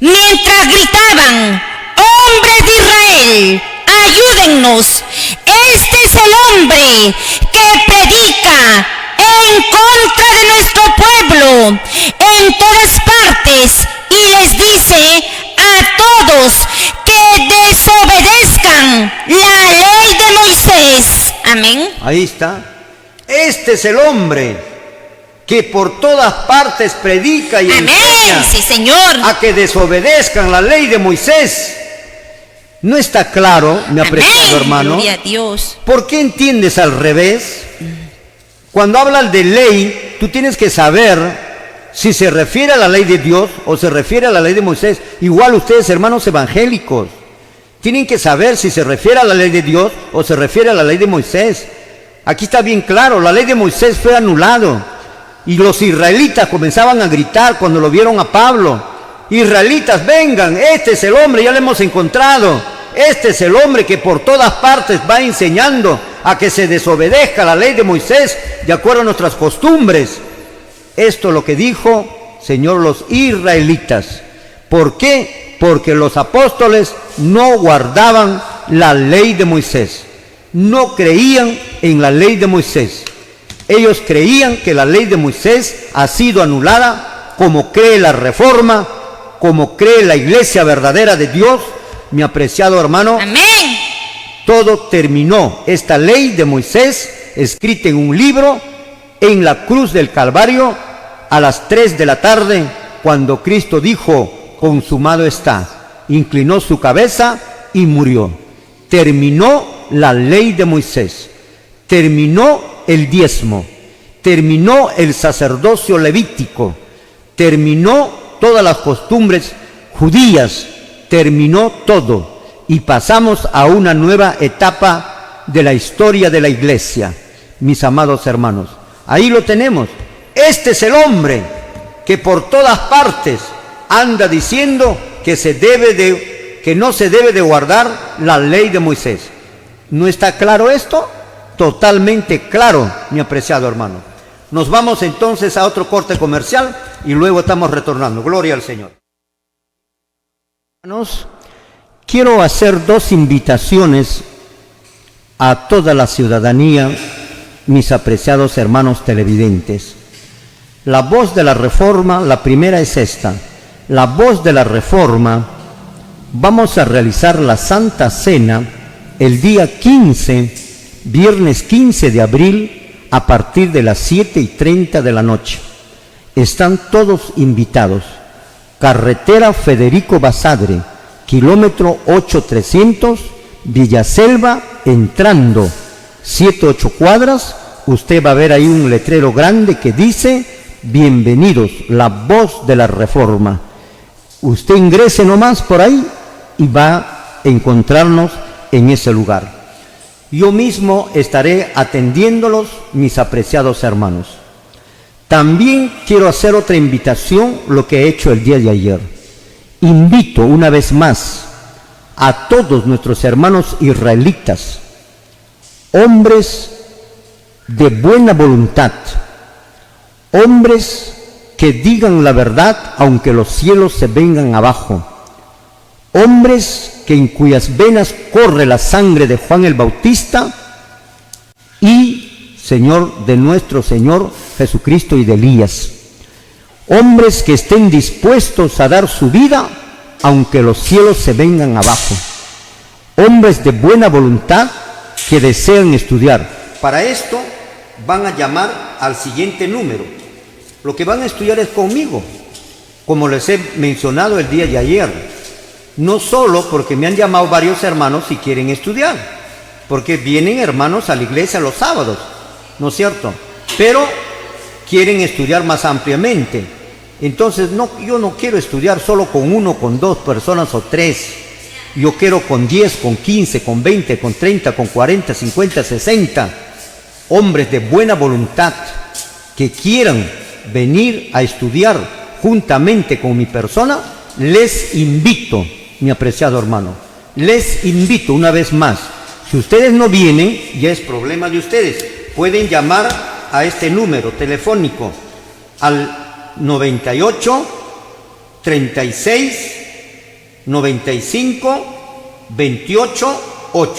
S3: Mientras gritaban, hombres de Israel, ayúdennos. Este es el hombre que predica en contra de nuestro pueblo en todas partes y les dice a todos que desobedezcan la ley de Moisés. Amén.
S1: Ahí está. Este es el hombre que por todas partes predica y enseña,
S3: sí, Señor,
S1: a que desobedezcan la ley de Moisés. ¿No está claro, mi apreciado hermano?
S3: Gloria a Dios.
S1: ¿Por qué entiendes al revés? Cuando hablan de ley, tú tienes que saber si se refiere a la ley de Dios o se refiere a la ley de Moisés. Igual ustedes, hermanos evangélicos, tienen que saber si se refiere a la ley de Dios o se refiere a la ley de Moisés. Aquí está bien claro, la ley de Moisés fue anulado. Y los israelitas comenzaban a gritar cuando lo vieron a Pablo. Israelitas, vengan, este es el hombre, ya lo hemos encontrado. Este es el hombre que por todas partes va enseñando a que se desobedezca la ley de Moisés de acuerdo a nuestras costumbres. Esto es lo que dijo, Señor, los israelitas. ¿Por qué? Porque los apóstoles no guardaban la ley de Moisés. No creían en la ley de Moisés. Ellos creían que la ley de Moisés ha sido anulada, como cree la Reforma, como cree la iglesia verdadera de Dios, mi apreciado hermano.
S3: Amén.
S1: Todo terminó. Esta ley de Moisés, escrita en un libro, en la cruz del Calvario, a las 3 de la tarde, cuando Cristo dijo, consumado está, inclinó su cabeza y murió. Terminó la ley de Moisés, terminó el diezmo, terminó el sacerdocio levítico, terminó todas las costumbres judías, terminó todo y pasamos a una nueva etapa de la historia de la iglesia. Mis amados hermanos, ahí lo tenemos. Este es el hombre que por todas partes anda diciendo que no se debe de guardar la ley de Moisés. ¿No está claro esto? Totalmente claro, mi apreciado hermano. Nos vamos entonces a otro corte comercial y luego estamos retornando. Gloria al Señor. Hermanos, quiero hacer dos invitaciones a toda la ciudadanía, mis apreciados hermanos televidentes. La voz de la Reforma, la primera es esta. La voz de la Reforma, vamos a realizar la Santa Cena el día 15, viernes 15 de abril, a partir de las 7:30 de la noche. Están todos invitados. Carretera Federico Basadre, kilómetro 8300, Villaselva, entrando 7-8 cuadras. Usted va a ver ahí un letrero grande que dice, bienvenidos, la voz de la Reforma. Usted ingrese nomás por ahí y va a encontrarnos en ese lugar. Yo mismo estaré atendiéndolos, mis apreciados hermanos. También quiero hacer otra invitación, lo que he hecho el día de ayer. Invito una vez más a todos nuestros hermanos israelitas, hombres de buena voluntad, hombres que digan la verdad aunque los cielos se vengan abajo, hombres en cuyas venas corre la sangre de Juan el Bautista y, Señor, de nuestro Señor Jesucristo y de Elías. Hombres que estén dispuestos a dar su vida aunque los cielos se vengan abajo. Hombres de buena voluntad que desean estudiar. Para esto van a llamar al siguiente número. Lo que van a estudiar es conmigo, como les he mencionado el día de ayer. No solo porque me han llamado varios hermanos si quieren estudiar, porque vienen hermanos a la iglesia los sábados, ¿no es cierto? Pero quieren estudiar más ampliamente. Entonces yo no quiero estudiar solo con uno, con dos personas o tres. Yo quiero con 10, con 15, con 20, con 30, con 40, 50, 60. hombres de buena voluntad que quieran venir a estudiar juntamente con mi persona, les invito, mi apreciado hermano, les invito una vez más. Si ustedes no vienen, ya es problema de ustedes. Pueden llamar a este número telefónico al 98 36 95 28 8.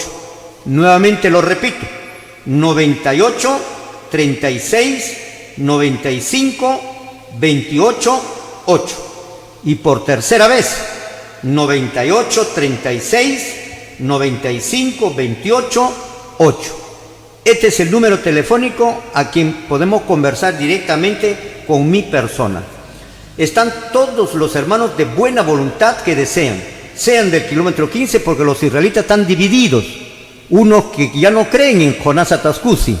S1: Nuevamente lo repito, 98 36 95 28 8. Y por tercera vez, 98 36 95 28 8. Este es el número telefónico a quien podemos conversar directamente con mi persona. Están todos los hermanos de buena voluntad que desean, sean del kilómetro 15, porque los israelitas están divididos. Unos que ya no creen en Jonás Atascusi,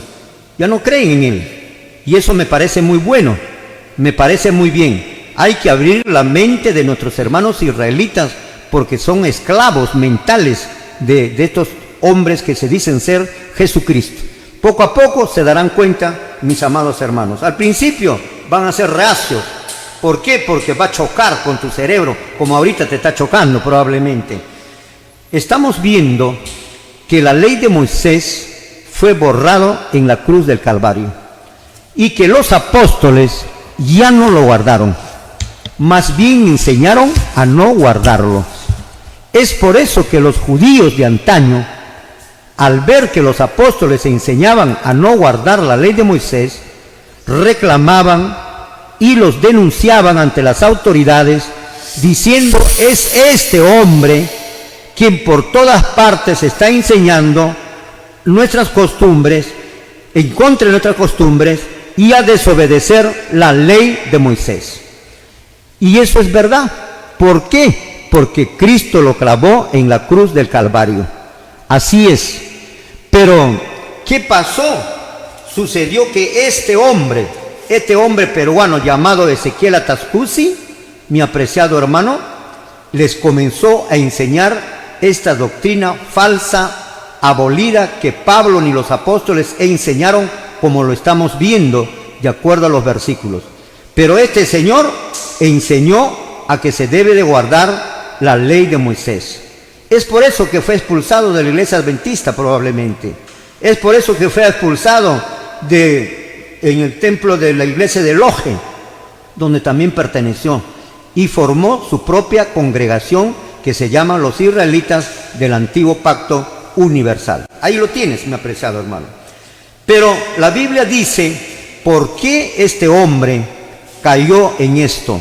S1: ya no creen en él. Y eso me parece muy bueno, me parece muy bien. Hay que abrir la mente de nuestros hermanos israelitas, porque son esclavos mentales de estos hombres que se dicen ser Jesucristo. Poco a poco se darán cuenta, mis amados hermanos. Al principio van a ser reacios. ¿Por qué? Porque va a chocar con tu cerebro, como ahorita te está chocando probablemente. Estamos viendo que la ley de Moisés fue borrado en la cruz del Calvario y que los apóstoles ya no lo guardaron, más bien enseñaron a no guardarlo. Es por eso que los judíos de antaño, al ver que los apóstoles enseñaban a no guardar la ley de Moisés, reclamaban y los denunciaban ante las autoridades, diciendo: es este hombre quien por todas partes está enseñando nuestras costumbres, en contra de nuestras costumbres, y a desobedecer la ley de Moisés. Y eso es verdad. ¿Por qué? Porque Cristo lo clavó en la cruz del Calvario. Así es. Pero, ¿qué pasó? Sucedió que este hombre peruano llamado Ezequiel Atascusi, mi apreciado hermano, les comenzó a enseñar esta doctrina falsa, abolida, que Pablo ni los apóstoles enseñaron, como lo estamos viendo de acuerdo a los versículos. Pero este señor enseñó a que se debe de guardar la ley de Moisés. Es por eso que fue expulsado de la iglesia adventista probablemente. Es por eso que fue expulsado en el templo de la iglesia de Loje, donde también perteneció, y formó su propia congregación que se llama los israelitas del antiguo pacto universal. Ahí lo tienes, mi apreciado hermano. Pero la Biblia dice, ¿por qué este hombre cayó en esto?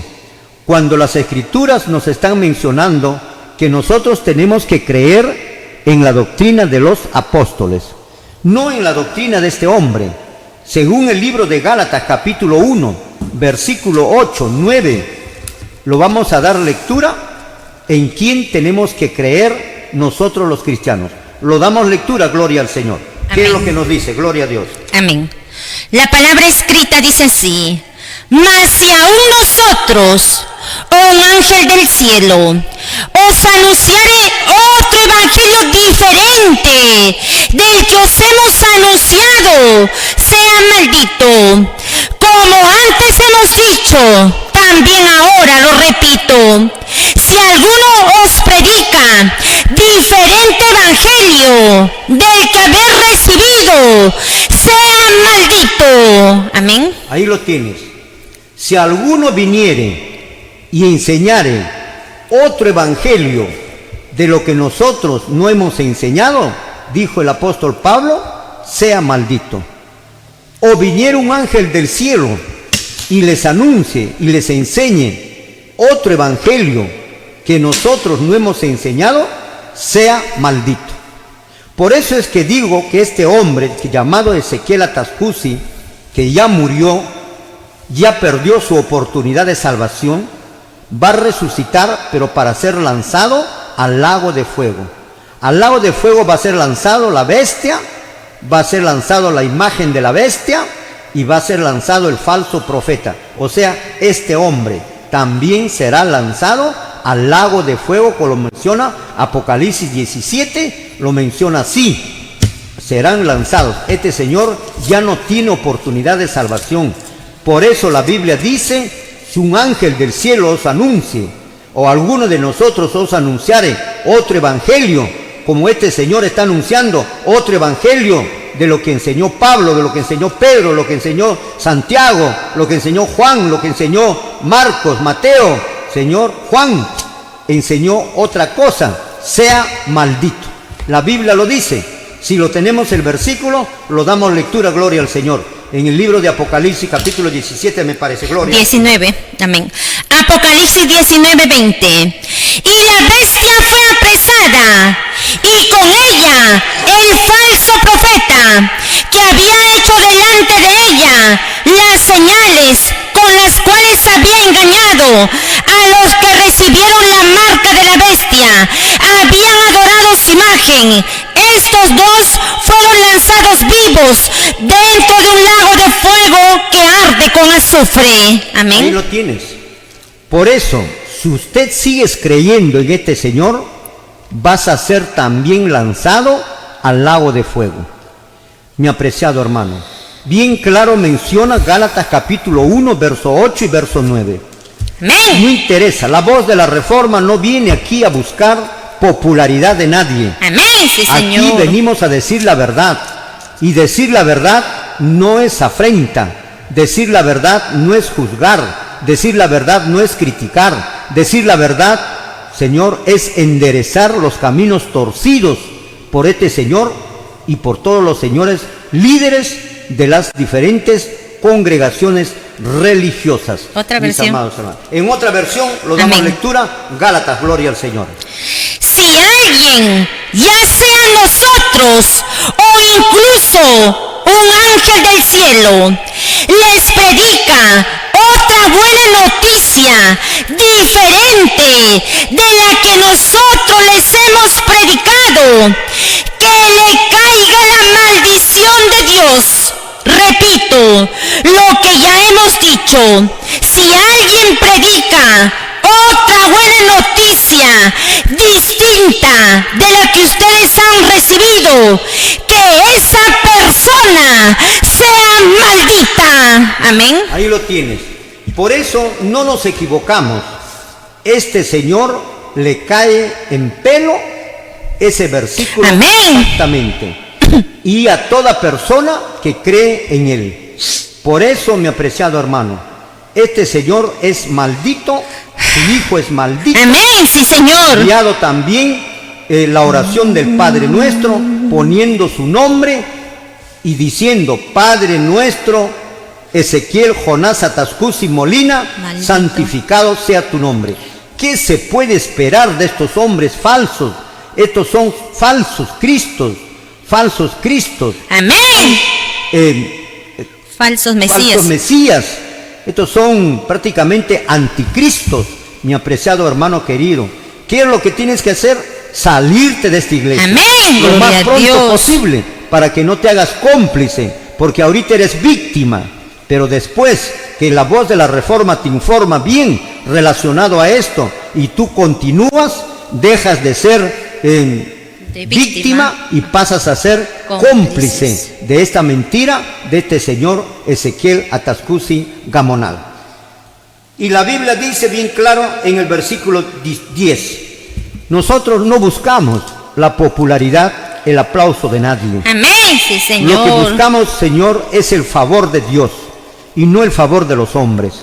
S1: Cuando las escrituras nos están mencionando que nosotros tenemos que creer en la doctrina de los apóstoles, no en la doctrina de este hombre. Según el libro de Gálatas capítulo 1, versículo 8, 9, lo vamos a dar lectura. ¿En quién tenemos que creer nosotros los cristianos? Lo damos lectura, gloria al Señor. ¿Qué
S3: Amén.
S1: es lo que nos dice? Gloria a Dios.
S3: Amén. La palabra escrita dice así: mas si aún nosotros, oh un ángel del cielo, os anunciare otro evangelio diferente del que os hemos anunciado, sea maldito. Como antes hemos dicho, también ahora lo repito: si alguno os predica diferente evangelio del que habéis recibido, sea maldito. Amén.
S1: Ahí lo tienes. Si alguno viniere y enseñare otro evangelio de lo que nosotros no hemos enseñado, dijo el apóstol Pablo, sea maldito. O viniera un ángel del cielo y les anuncie y les enseñe otro evangelio que nosotros no hemos enseñado, sea maldito. Por eso es que digo que este hombre llamado Ezequiel Atascusi, que ya murió, ya perdió su oportunidad de salvación, va a resucitar, pero para ser lanzado al lago de fuego. Al lago de fuego va a ser lanzado la bestia, va a ser lanzado la imagen de la bestia y va a ser lanzado el falso profeta. O sea, este hombre también será lanzado al lago de fuego, como lo menciona Apocalipsis 17, lo menciona así: serán lanzados. Este señor ya no tiene oportunidad de salvación. Por eso la Biblia dice, si un ángel del cielo os anuncie, o alguno de nosotros os anunciare otro evangelio, como este señor está anunciando otro evangelio de lo que enseñó Pablo, de lo que enseñó Pedro, lo que enseñó Santiago, lo que enseñó Juan, lo que enseñó Marcos, Mateo, Señor Juan enseñó otra cosa, sea maldito. La Biblia lo dice. Si lo tenemos el versículo, lo damos lectura, gloria al Señor. En el libro de Apocalipsis, capítulo 17, me parece, gloria.
S3: 19, amén. Apocalipsis 19, 20. Y la bestia fue apresada, y con ella el falso profeta, que había hecho delante de ella las señales con las cuales había engañado a los que recibieron la marca de la bestia, habían adorado su imagen. Estos dos fueron lanzados vivos dentro de un lago de fuego que arde con azufre. Amén.
S1: Ahí lo tienes. Por eso, si usted sigues creyendo en este Señor, vas a ser también lanzado al lago de fuego. Mi apreciado hermano, bien claro menciona Gálatas capítulo 1, verso 8 y verso 9.
S3: Amén.
S1: No interesa, la voz de la Reforma no viene aquí a buscar popularidad de nadie.
S3: Amén, sí, Señor.
S1: Aquí venimos a decir la verdad. Y decir la verdad no es afrenta. Decir la verdad no es juzgar. Decir la verdad no es criticar. Decir la verdad, Señor, es enderezar los caminos torcidos por este Señor y por todos los señores líderes de las diferentes congregaciones religiosas.
S3: Otra versión.
S1: Amados hermanos. En otra versión lo damos
S3: Amén.
S1: lectura, Gálatas, gloria al Señor.
S3: Si alguien, ya sea nosotros o incluso un ángel del cielo, les predica otra buena noticia diferente de la que nosotros les hemos predicado, que le caiga la maldición de Dios. Repito lo que ya hemos dicho. Si alguien predica otra buena noticia distinta de la que ustedes han recibido, que esa persona sea maldita. Amén.
S1: Ahí lo tienes. Por eso no nos equivocamos. Este Señor le cae en pelo ese versículo.
S3: Amén.
S1: Exactamente. Y a toda persona que cree en Él. Por eso, mi apreciado hermano, este Señor es maldito, su Hijo es maldito.
S3: Amén, sí, Señor.
S1: Enviado también la oración del Padre Nuestro, poniendo su nombre y diciendo, Padre Nuestro, Ezequiel Jonás Atascusi Molina,
S3: Maldito.
S1: santificado sea tu nombre. ¿Qué se puede esperar de estos hombres falsos? Estos son falsos cristos. Falsos cristos.
S3: Amén. Falsos mesías.
S1: Falsos mesías. Estos son prácticamente anticristos, mi apreciado hermano querido. ¿Qué es lo que tienes que hacer? Salirte de esta iglesia.
S3: Amén.
S1: Lo
S3: Gloria
S1: más
S3: a
S1: pronto
S3: Dios.
S1: posible, para que no te hagas cómplice, porque ahorita eres víctima. Pero después que la voz de la Reforma te informa bien relacionado a esto y tú continúas, dejas de ser víctima y pasas a ser cómplice de esta mentira de este señor Ezequiel Atascusi Gamonal. Y la Biblia dice bien claro en el versículo 10, nosotros no buscamos la popularidad, el aplauso de nadie.
S3: Amén, sí, Señor.
S1: Lo que buscamos, Señor, es el favor de Dios y no el favor de los hombres.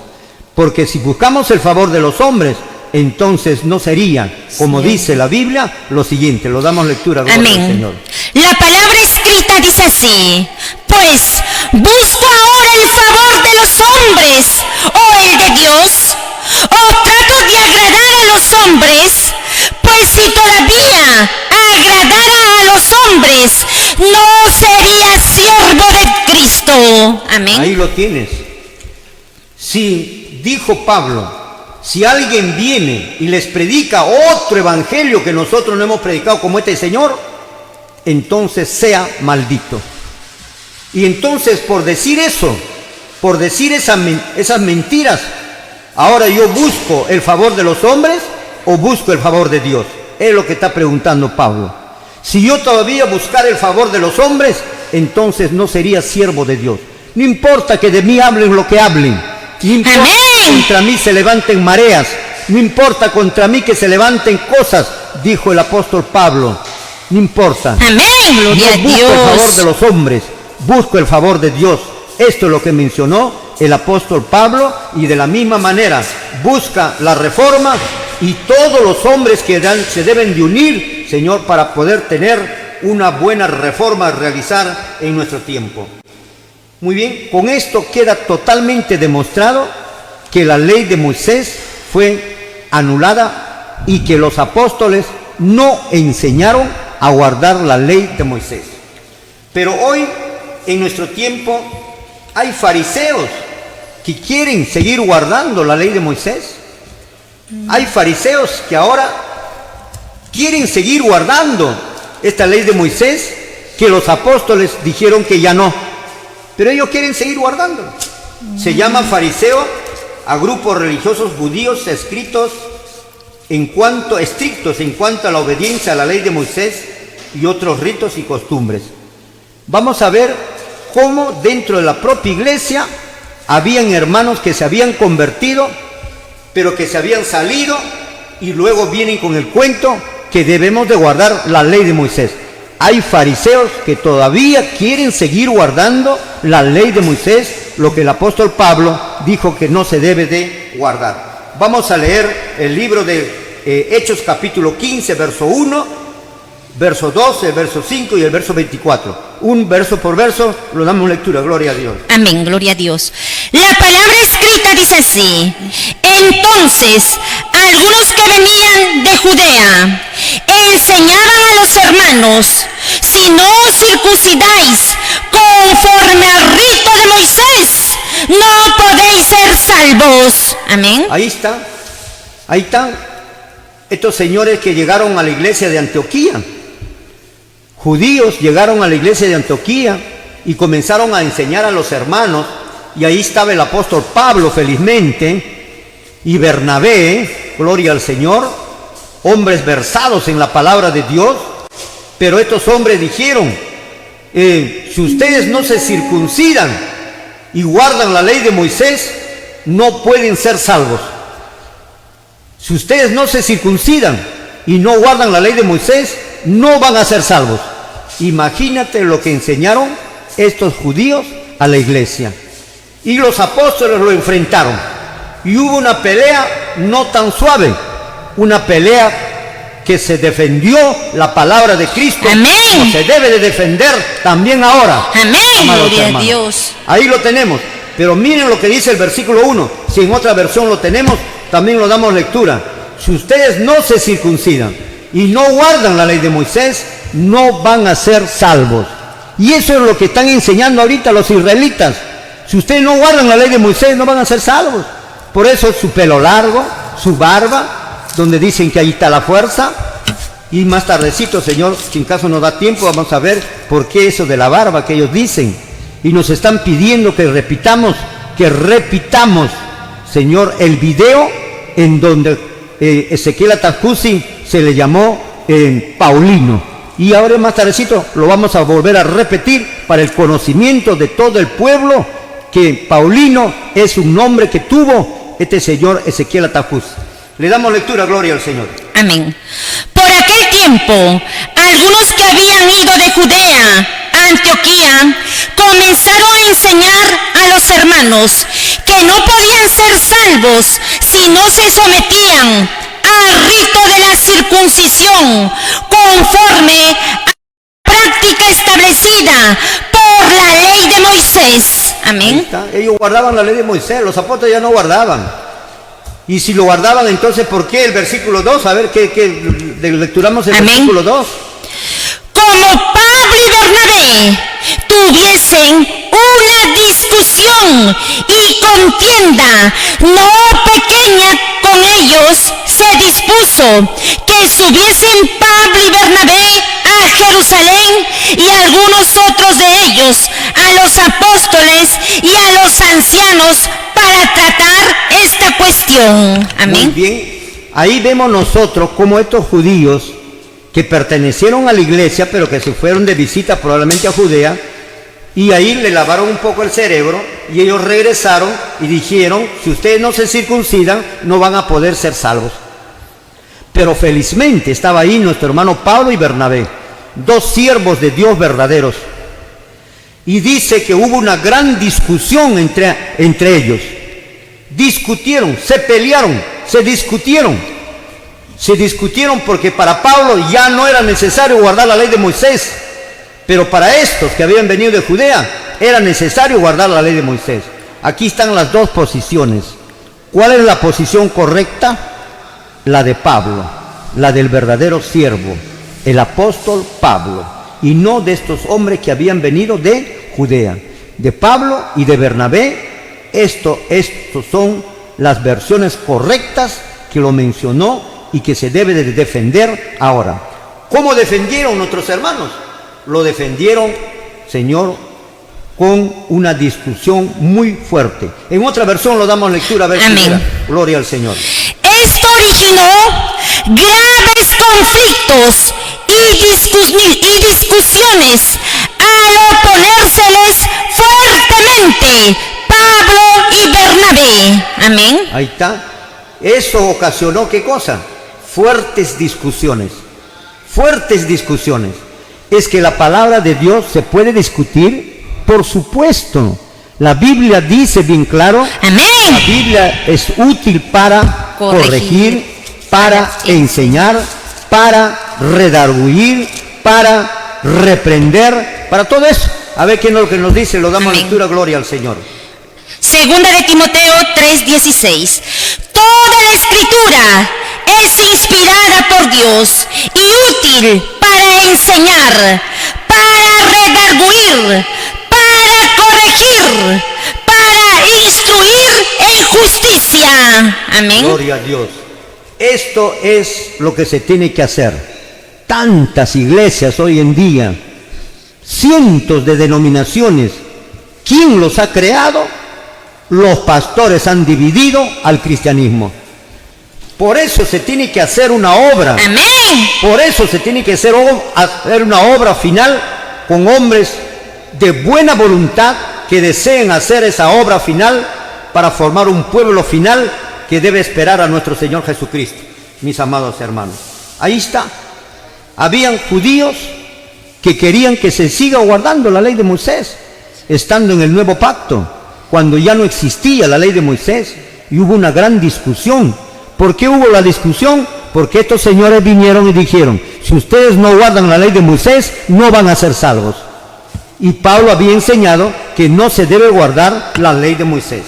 S1: Porque si buscamos el favor de los hombres, entonces no sería, como dice la Biblia, lo siguiente. Lo damos lectura, gloria al
S3: Amén.
S1: Señor.
S3: La palabra escrita dice así: pues, ¿busco ahora el favor de los hombres o el de Dios? ¿O trato de agradar a los hombres? Pues si todavía agradara a los hombres, no sería siervo de Cristo. Amén.
S1: Ahí lo tienes. Si, dijo Pablo, si alguien viene y les predica otro evangelio que nosotros no hemos predicado como este Señor, entonces sea maldito. Y entonces por decir eso, por decir esas mentiras, ahora yo busco el favor de los hombres o busco el favor de Dios. Es lo que está preguntando Pablo. Si yo todavía buscara el favor de los hombres, entonces no sería siervo de Dios. No importa que de mí hablen lo que hablen. No importa que contra mí se levanten mareas. No importa contra mí que se levanten cosas, dijo el apóstol Pablo. No importa.
S3: Amén, gloria a Dios.
S1: No busco el favor de los hombres, busco el favor de Dios. Esto es lo que mencionó el apóstol Pablo, y de la misma manera busca la reforma y todos los hombres que se deben de unir, Señor, para poder tener una buena reforma a realizar en nuestro tiempo. Muy bien, con esto queda totalmente demostrado que la ley de Moisés fue anulada y que los apóstoles no enseñaron a guardar la ley de Moisés. Pero hoy, en nuestro tiempo, hay fariseos que quieren seguir guardando la ley de Moisés. Hay fariseos que ahora quieren seguir guardando esta ley de Moisés, que los apóstoles dijeron que ya no, pero ellos quieren seguir guardando. Se llama fariseo a grupos religiosos judíos estrictos en cuanto a la obediencia a la ley de Moisés y otros ritos y costumbres. Vamos a ver cómo dentro de la propia iglesia habían hermanos que se habían convertido, pero que se habían salido y luego vienen con el cuento que debemos de guardar la ley de Moisés. Hay fariseos que todavía quieren seguir guardando la ley de Moisés, lo que el apóstol Pablo dijo que no se debe de guardar. Vamos a leer el libro de Hechos capítulo 15, verso 1, verso 12, verso 5 y el verso 24. Un verso por verso lo damos lectura, gloria a Dios.
S3: Amén, gloria a Dios. La palabra escrita dice así: entonces algunos que venían de Judea enseñaban a los hermanos: si no os circuncidáis conforme al rito de Moisés, no podéis ser salvos. Amén.
S1: Ahí están estos señores que llegaron a la iglesia de Antioquía. Judíos llegaron a la iglesia de Antioquía y comenzaron a enseñar a los hermanos, y ahí estaba el apóstol Pablo, felizmente, y Bernabé, gloria al Señor, hombres versados en la palabra de Dios. Pero estos hombres dijeron: si ustedes no se circuncidan y guardan la ley de Moisés, no pueden ser salvos. Si ustedes no se circuncidan y no guardan la ley de Moisés, no van a ser salvos. Imagínate lo que enseñaron estos judíos a la iglesia. Y los apóstoles lo enfrentaron. Y hubo una pelea no tan suave, una pelea que se defendió la palabra de Cristo.
S3: Amén.
S1: Como se debe de defender también ahora.
S3: Amén, gloria a Dios.
S1: Ahí lo tenemos. Pero miren lo que dice el versículo 1. Si en otra versión lo tenemos, también lo damos lectura. Si ustedes no se circuncidan y no guardan la ley de Moisés, no van a ser salvos. Y eso es lo que están enseñando ahorita los israelitas. Si ustedes no guardan la ley de Moisés, no van a ser salvos. Por eso su pelo largo, su barba, donde dicen que ahí está la fuerza. Y más tardecito, Señor, si en caso nos da tiempo, vamos a ver por qué eso de la barba que ellos dicen. Y nos están pidiendo que repitamos, Señor, el video en donde Ezequiel Atacusi se le llamó Paulino. Y ahora más tardecito lo vamos a volver a repetir para el conocimiento de todo el pueblo, que Paulino es un nombre que tuvo este señor Ezequiel Atacusi. Le damos lectura, gloria al Señor.
S3: Amén. Por aquel tiempo, algunos que habían ido de Judea a Antioquía comenzaron a enseñar a los hermanos que no podían ser salvos si no se sometían al rito de la circuncisión conforme a la práctica establecida por la ley de Moisés. Amén.
S1: Ellos guardaban la ley de Moisés, los apóstoles ya no guardaban. Y si lo guardaban, entonces, ¿por qué el versículo 2? A ver, ¿qué lecturamos el versículo 2?
S3: Como Pablo y Bernabé tuviesen una discusión y contienda no pequeña con ellos, se dispuso que subiesen Pablo y Bernabé a Jerusalén y algunos otros de ellos a los apóstoles y a los ancianos para tratar esta cuestión. Amén.
S1: Muy bien, ahí vemos nosotros cómo estos judíos que pertenecieron a la iglesia, pero que se fueron de visita probablemente a Judea, y ahí le lavaron un poco el cerebro, y ellos regresaron y dijeron, si ustedes no se circuncidan, no van a poder ser salvos. Pero felizmente estaba ahí nuestro hermano Pablo y Bernabé, dos siervos de Dios verdaderos. Y dice que hubo una gran discusión entre ellos. Discutieron, se pelearon, se discutieron porque para Pablo ya no era necesario guardar la ley de Moisés, pero para estos que habían venido de Judea era necesario guardar la ley de Moisés. Aquí están las dos posiciones. ¿Cuál es la posición correcta? La de Pablo, la del verdadero siervo, el apóstol Pablo, y no de estos hombres que habían venido de Judea, de Pablo y de Bernabé. Estos son las versiones correctas que lo mencionó y que se debe de defender ahora. ¿Cómo defendieron nuestros hermanos? Lo defendieron, Señor, con una discusión muy fuerte. En otra versión lo damos lectura, a ver si era. Gloria al Señor.
S3: Esto originó graves conflictos y discusiones al oponérseles fuertemente Pablo y Bernabé. Amén.
S1: Ahí está. Eso ocasionó, ¿qué cosa? Fuertes discusiones. Fuertes discusiones. Es que la palabra de Dios se puede discutir, por supuesto. La Biblia dice bien claro.
S3: Amén.
S1: La Biblia es útil para corregir, para enseñar, para redarguir, para reprender, para todo eso. A ver qué es lo que nos dice, lo damos lectura, gloria al Señor.
S3: Segunda de Timoteo 3:16. Toda la escritura es inspirada por Dios y útil para enseñar, para redarguir, para corregir, para instruir en justicia. Amén.
S1: Gloria a Dios. Esto es lo que se tiene que hacer. Tantas iglesias hoy en día, cientos de denominaciones. ¿Quién los ha creado? Los pastores han dividido al cristianismo. Por eso se tiene que hacer una obra.
S3: Amén.
S1: Por eso se tiene que hacer una obra final con hombres de buena voluntad que deseen hacer esa obra final para formar un pueblo final que debe esperar a nuestro Señor Jesucristo, mis amados hermanos. Ahí está. Habían judíos que querían que se siga guardando la ley de Moisés, estando en el nuevo pacto, cuando ya no existía la ley de Moisés, y hubo una gran discusión. ¿Por qué hubo la discusión? Porque estos señores vinieron y dijeron, si ustedes no guardan la ley de Moisés, no van a ser salvos. Y Pablo había enseñado que no se debe guardar la ley de Moisés.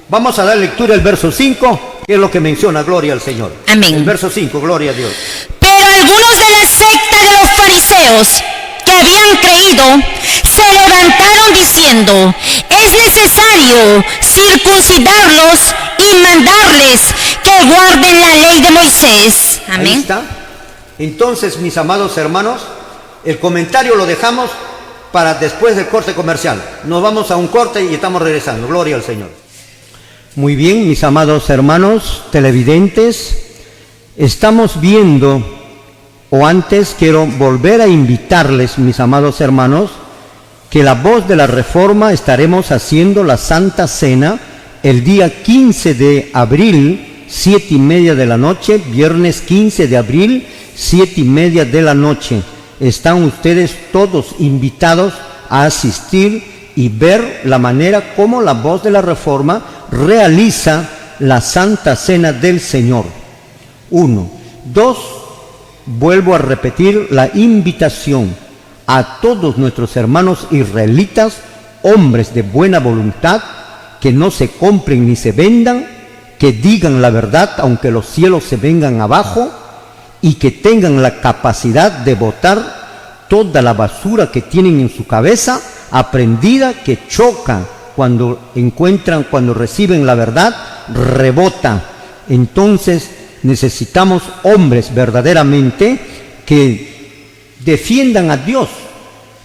S1: Vamos a dar lectura al verso 5, que es lo que menciona, gloria al Señor.
S3: Amén.
S1: El verso 5, gloria a Dios.
S3: Pero algunos de la secta de los fariseos que habían creído se levantaron diciendo, es necesario circuncidarlos y mandarles que guarden la ley de Moisés. Amén.
S1: Ahí está. Entonces, mis amados hermanos, el comentario lo dejamos para después del corte comercial. Nos vamos a un corte y estamos regresando. Gloria al Señor. Muy bien, mis amados hermanos televidentes, estamos viendo, o antes quiero volver a invitarles, mis amados hermanos, que la voz de la Reforma estaremos haciendo la Santa Cena el día 15 de abril, 7:30 de la noche, viernes 15 de abril, 7:30 de la noche. Están ustedes todos invitados a asistir y ver la manera como la voz de la Reforma realiza la Santa Cena del Señor. 1. 2. Vuelvo a repetir la invitación a todos nuestros hermanos israelitas, hombres de buena voluntad, que no se compren ni se vendan, que digan la verdad aunque los cielos se vengan abajo, y que tengan la capacidad de botar toda la basura que tienen en su cabeza, aprendida, que choca cuando reciben la verdad, rebota. Entonces necesitamos hombres verdaderamente que defiendan a Dios,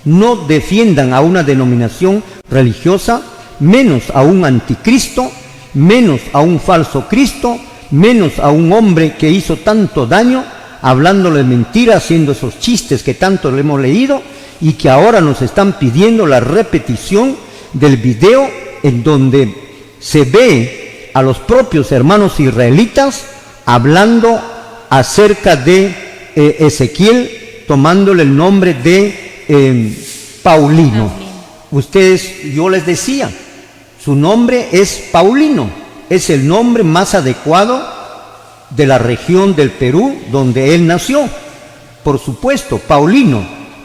S1: no defiendan a una denominación religiosa, menos a un anticristo, menos a un falso Cristo, menos a un hombre que hizo tanto daño hablándole mentira, haciendo esos chistes que tanto le hemos leído y que ahora nos están pidiendo la repetición del video en donde se ve a los propios hermanos israelitas hablando acerca de Ezequiel, tomándole el nombre de Paulino. Ustedes, yo les decía, su nombre es Paulino, es el nombre más adecuado de la región del Perú donde él nació, por supuesto, Paulino,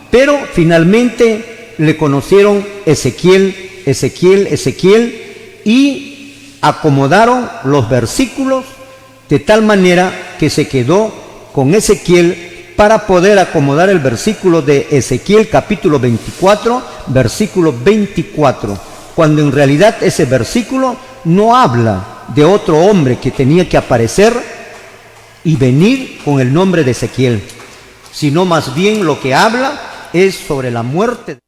S1: pero finalmente le conocieron Ezequiel, y acomodaron los versículos de tal manera que se quedó con Ezequiel para poder acomodar el versículo de Ezequiel capítulo 24, versículo 24, cuando en realidad ese versículo no habla de otro hombre que tenía que aparecer y venir con el nombre de Ezequiel, sino más bien lo que habla es sobre la muerte de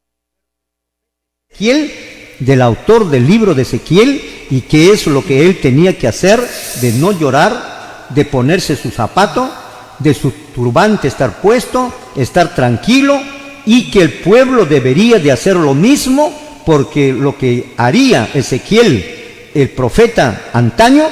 S1: Ezequiel, del autor del libro de Ezequiel, y que es lo que él tenía que hacer, de no llorar, de ponerse su zapato, de su turbante estar puesto, estar tranquilo, y que el pueblo debería de hacer lo mismo, porque lo que haría Ezequiel, el profeta antaño,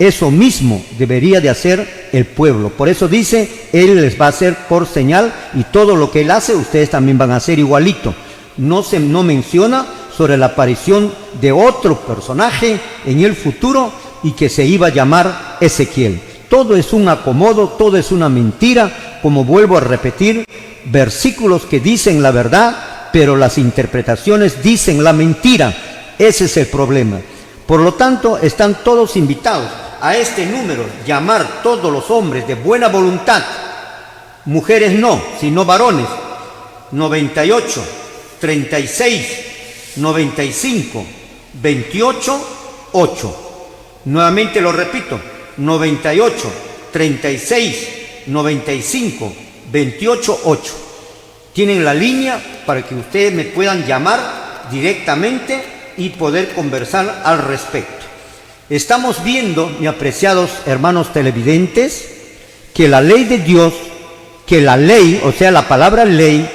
S1: eso mismo debería de hacer el pueblo. Por eso dice, él les va a hacer por señal, y todo lo que él hace, ustedes también van a hacer igualito. No menciona sobre la aparición de otro personaje en el futuro y que se iba a llamar Ezequiel. Todo es un acomodo, todo es una mentira, como vuelvo a repetir, versículos que dicen la verdad, pero las interpretaciones dicen la mentira. Ese es el problema. Por lo tanto, están todos invitados a este número, llamar todos los hombres de buena voluntad, mujeres no, sino varones, 98, 36, 95, 28, 8. Nuevamente lo repito, 98, 36, 95, 28, 8. Tienen la línea para que ustedes me puedan llamar directamente y poder conversar al respecto. Estamos viendo, mis apreciados hermanos televidentes, que la ley de Dios, que la ley, o sea, la palabra ley,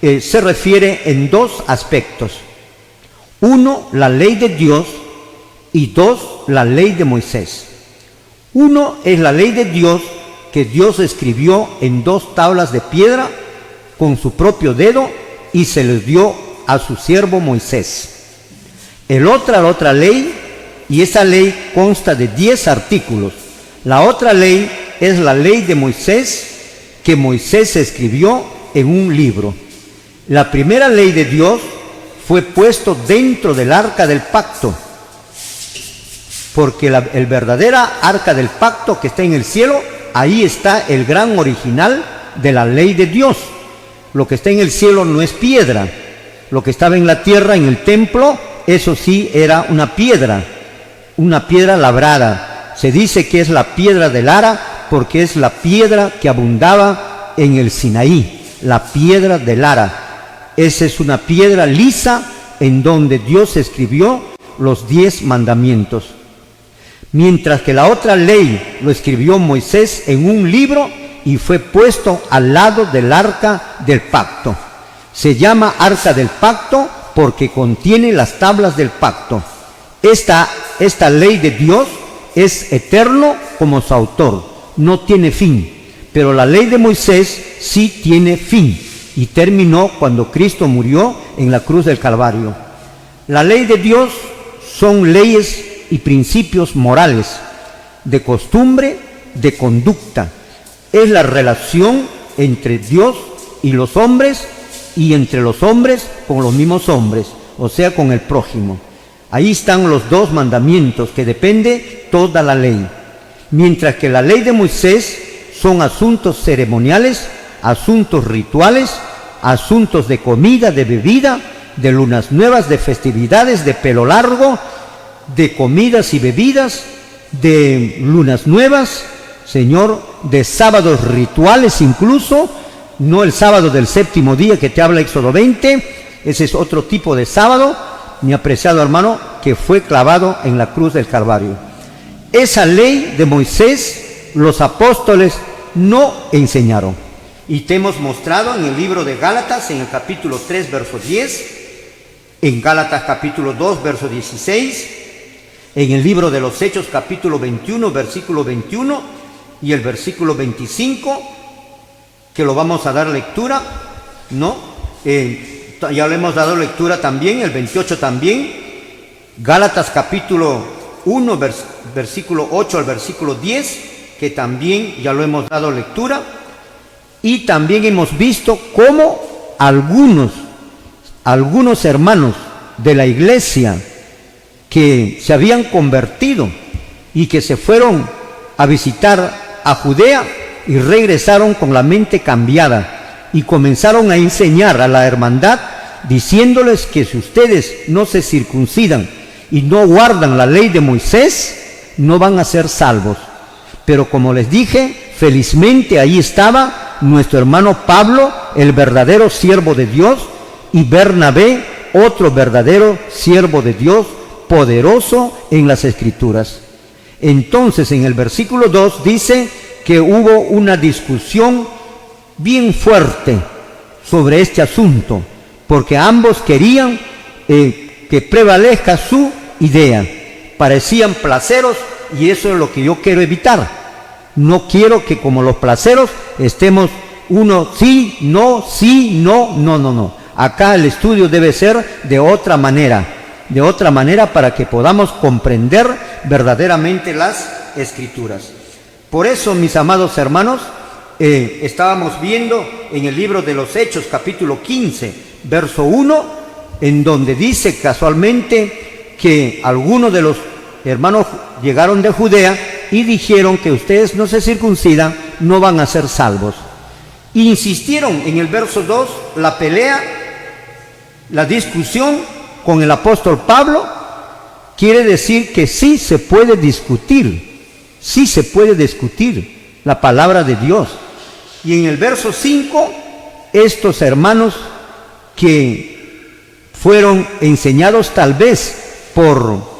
S1: se refiere en dos aspectos. Uno, la ley de Dios, y dos, la ley de Moisés. Uno es la ley de Dios que Dios escribió en dos tablas de piedra con su propio dedo y se les dio a su siervo Moisés. La otra ley, y esa ley consta de 10 artículos. La otra ley es la ley de Moisés, que Moisés escribió en un libro. La primera ley de Dios fue puesto dentro del arca del pacto, porque el verdadera arca del pacto que está en el cielo, ahí está el gran original de la ley de Dios. Lo que está en el cielo no es piedra, lo que estaba en la tierra, en el templo, eso sí era una piedra labrada. Se dice que es la piedra del Ara porque es la piedra que abundaba en el Sinaí, la piedra del Ara. Esa es una piedra lisa en donde Dios escribió los 10 mandamientos. Mientras que la otra ley lo escribió Moisés en un libro y fue puesto al lado del arca del pacto. Se llama arca del pacto porque contiene las tablas del pacto. Esta ley de Dios es eterno como su autor, no tiene fin, pero la ley de Moisés sí tiene fin y terminó cuando Cristo murió en la cruz del Calvario. La ley de Dios son leyes y principios morales, de costumbre, de conducta. Es la relación entre Dios y los hombres y entre los hombres con los mismos hombres, o sea, con el prójimo. Ahí están los 2 mandamientos que depende toda la ley. Mientras que la ley de Moisés son asuntos ceremoniales, asuntos rituales, asuntos de comida, de bebida, de lunas nuevas, de festividades, de pelo largo, de comidas y bebidas, de lunas nuevas, Señor, de sábados rituales incluso, no el sábado del 7º día que te habla Éxodo 20, ese es otro tipo de sábado, mi apreciado hermano, que fue clavado en la cruz del Calvario. Esa ley de Moisés, los apóstoles no enseñaron. Y te hemos mostrado en el libro de Gálatas, en el capítulo 3, verso 10, en Gálatas capítulo 2, verso 16, en el libro de los Hechos, capítulo 21, versículo 21 y el versículo 25, que lo vamos a dar lectura, ¿no? Ya le hemos dado lectura también, el 28 también, Gálatas capítulo 1, versículo 8 al versículo 10, que también ya lo hemos dado lectura, y también hemos visto cómo algunos hermanos de la iglesia que se habían convertido y que se fueron a visitar a Judea y regresaron con la mente cambiada y comenzaron a enseñar a la hermandad diciéndoles que si ustedes no se circuncidan y no guardan la ley de Moisés, no van a ser salvos. Pero como les dije, felizmente ahí estaba nuestro hermano Pablo, el verdadero siervo de Dios, y Bernabé, otro verdadero siervo de Dios, poderoso en las Escrituras. Entonces en el versículo 2 dice que hubo una discusión bien fuerte sobre este asunto, porque ambos querían que prevalezca su idea. Parecían placeros y eso es lo que yo quiero evitar. No quiero que como los placeros estemos uno sí, no, no. Acá el estudio debe ser de otra manera para que podamos comprender verdaderamente las Escrituras. Por eso, mis amados hermanos, estábamos viendo en el libro de los Hechos, capítulo 15, verso 1, en donde dice casualmente que algunos de los hermanos llegaron de Judea y dijeron que ustedes no se circuncidan, no van a ser salvos. Insistieron en el verso 2 la pelea, la discusión con el apóstol Pablo. Quiere decir que sí se puede discutir la palabra de Dios. Y en el verso 5, estos hermanos que fueron enseñados tal vez por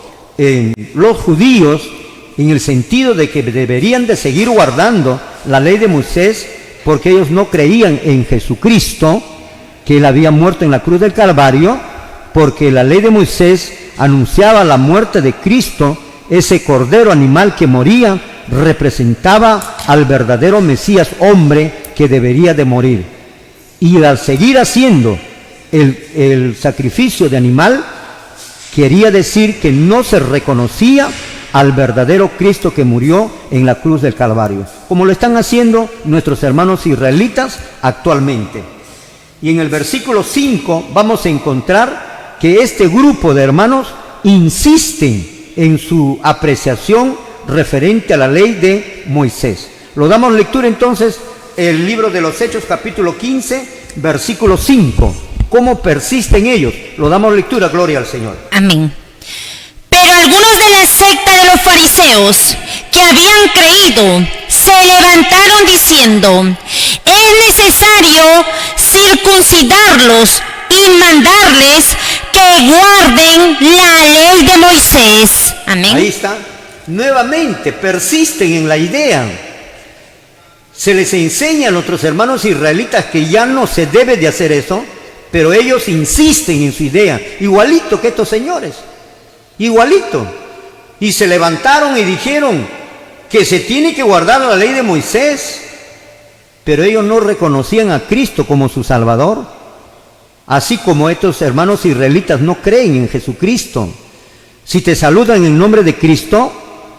S1: los judíos, en el sentido de que deberían de seguir guardando la ley de Moisés, porque ellos no creían en Jesucristo, que él había muerto en la cruz del Calvario, porque la ley de Moisés anunciaba la muerte de Cristo. Ese cordero animal que moría representaba al verdadero Mesías hombre que debería de morir. Y al seguir haciendo el sacrificio de animal, quería decir que no se reconocía al verdadero Cristo que murió en la cruz del Calvario, como lo están haciendo nuestros hermanos israelitas actualmente. Y en el versículo 5 vamos a encontrar que este grupo de hermanos insisten en su apreciación referente a la ley de Moisés. Lo damos lectura entonces, el libro de los Hechos, capítulo 15, versículo 5. ¿Cómo persisten ellos? Lo damos lectura, gloria al Señor.
S3: Amén. Pero algunos de la secta de los fariseos que habían creído se levantaron diciendo: es necesario circuncidarlos y mandarles que guarden la ley de Moisés. Amén.
S1: Ahí está. Nuevamente persisten en la idea. Se les enseña a nuestros hermanos israelitas que ya no se debe de hacer eso, pero ellos insisten en su idea, igualito que estos señores, igualito. Y se levantaron y dijeron que se tiene que guardar la ley de Moisés, pero ellos no reconocían a Cristo como su Salvador, así como estos hermanos israelitas no creen en Jesucristo. Si te saludan en nombre de Cristo,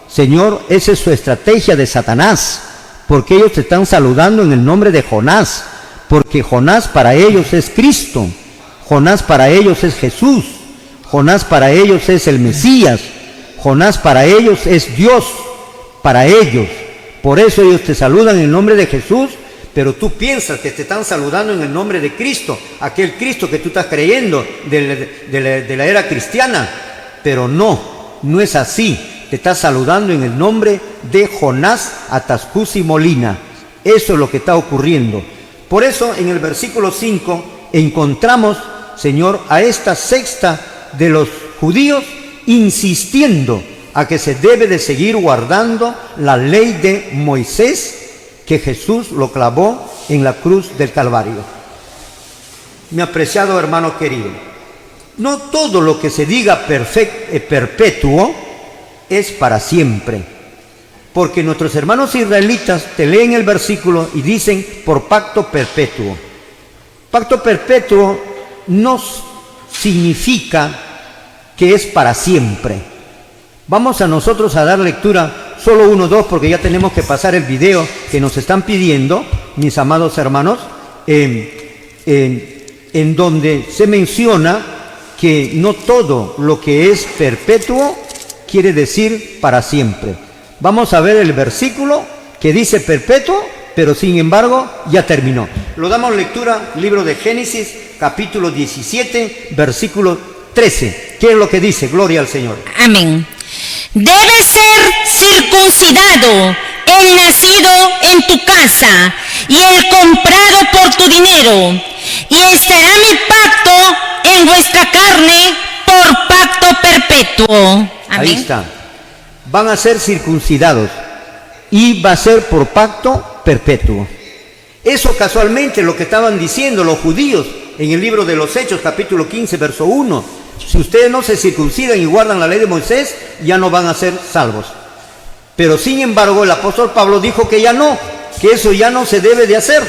S1: Señor, esa es su estrategia de Satanás, porque ellos te están saludando en el nombre de Jonás, porque Jonás para ellos es Cristo, Jonás para ellos es Jesús, Jonás para ellos es el Mesías, Jonás para ellos es Dios, para ellos. Por eso ellos te saludan en el nombre de Jesús, pero tú piensas que te están saludando en el nombre de Cristo, aquel Cristo que tú estás creyendo de la era cristiana, pero no es así. Te está saludando en el nombre de Jonás Atascusi Molina. Eso es lo que está ocurriendo. Por eso en el versículo 5 encontramos, Señor, a esta secta de los judíos insistiendo a que se debe de seguir guardando la ley de Moisés, que Jesús lo clavó en la cruz del Calvario. Mi apreciado hermano querido, no todo lo que se diga perpetuo es para siempre, porque nuestros hermanos israelitas te leen el versículo y dicen por pacto perpetuo. Pacto perpetuo no significa que es para siempre. Vamos a nosotros a dar lectura solo 1 o 2 porque ya tenemos que pasar el video que nos están pidiendo, mis amados hermanos, en donde se menciona que no todo lo que es perpetuo quiere decir para siempre. Vamos a ver el versículo que dice perpetuo, pero sin embargo ya terminó. Lo damos lectura, libro de Génesis, capítulo 17, versículo 13. ¿Qué es lo que dice? Gloria al Señor.
S3: Amén. Debe ser circuncidado el nacido en tu casa y el comprado por tu dinero, y estará mi pacto en vuestra carne por pacto perpetuo. Amén.
S1: Ahí está. Van a ser circuncidados y va a ser por pacto perpetuo. Eso casualmente lo que estaban diciendo los judíos en el libro de los Hechos, capítulo 15, verso 1. Si ustedes no se circuncidan y guardan la ley de Moisés, ya no van a ser salvos. Pero sin embargo el apóstol Pablo dijo que ya no, que eso ya no se debe de hacer.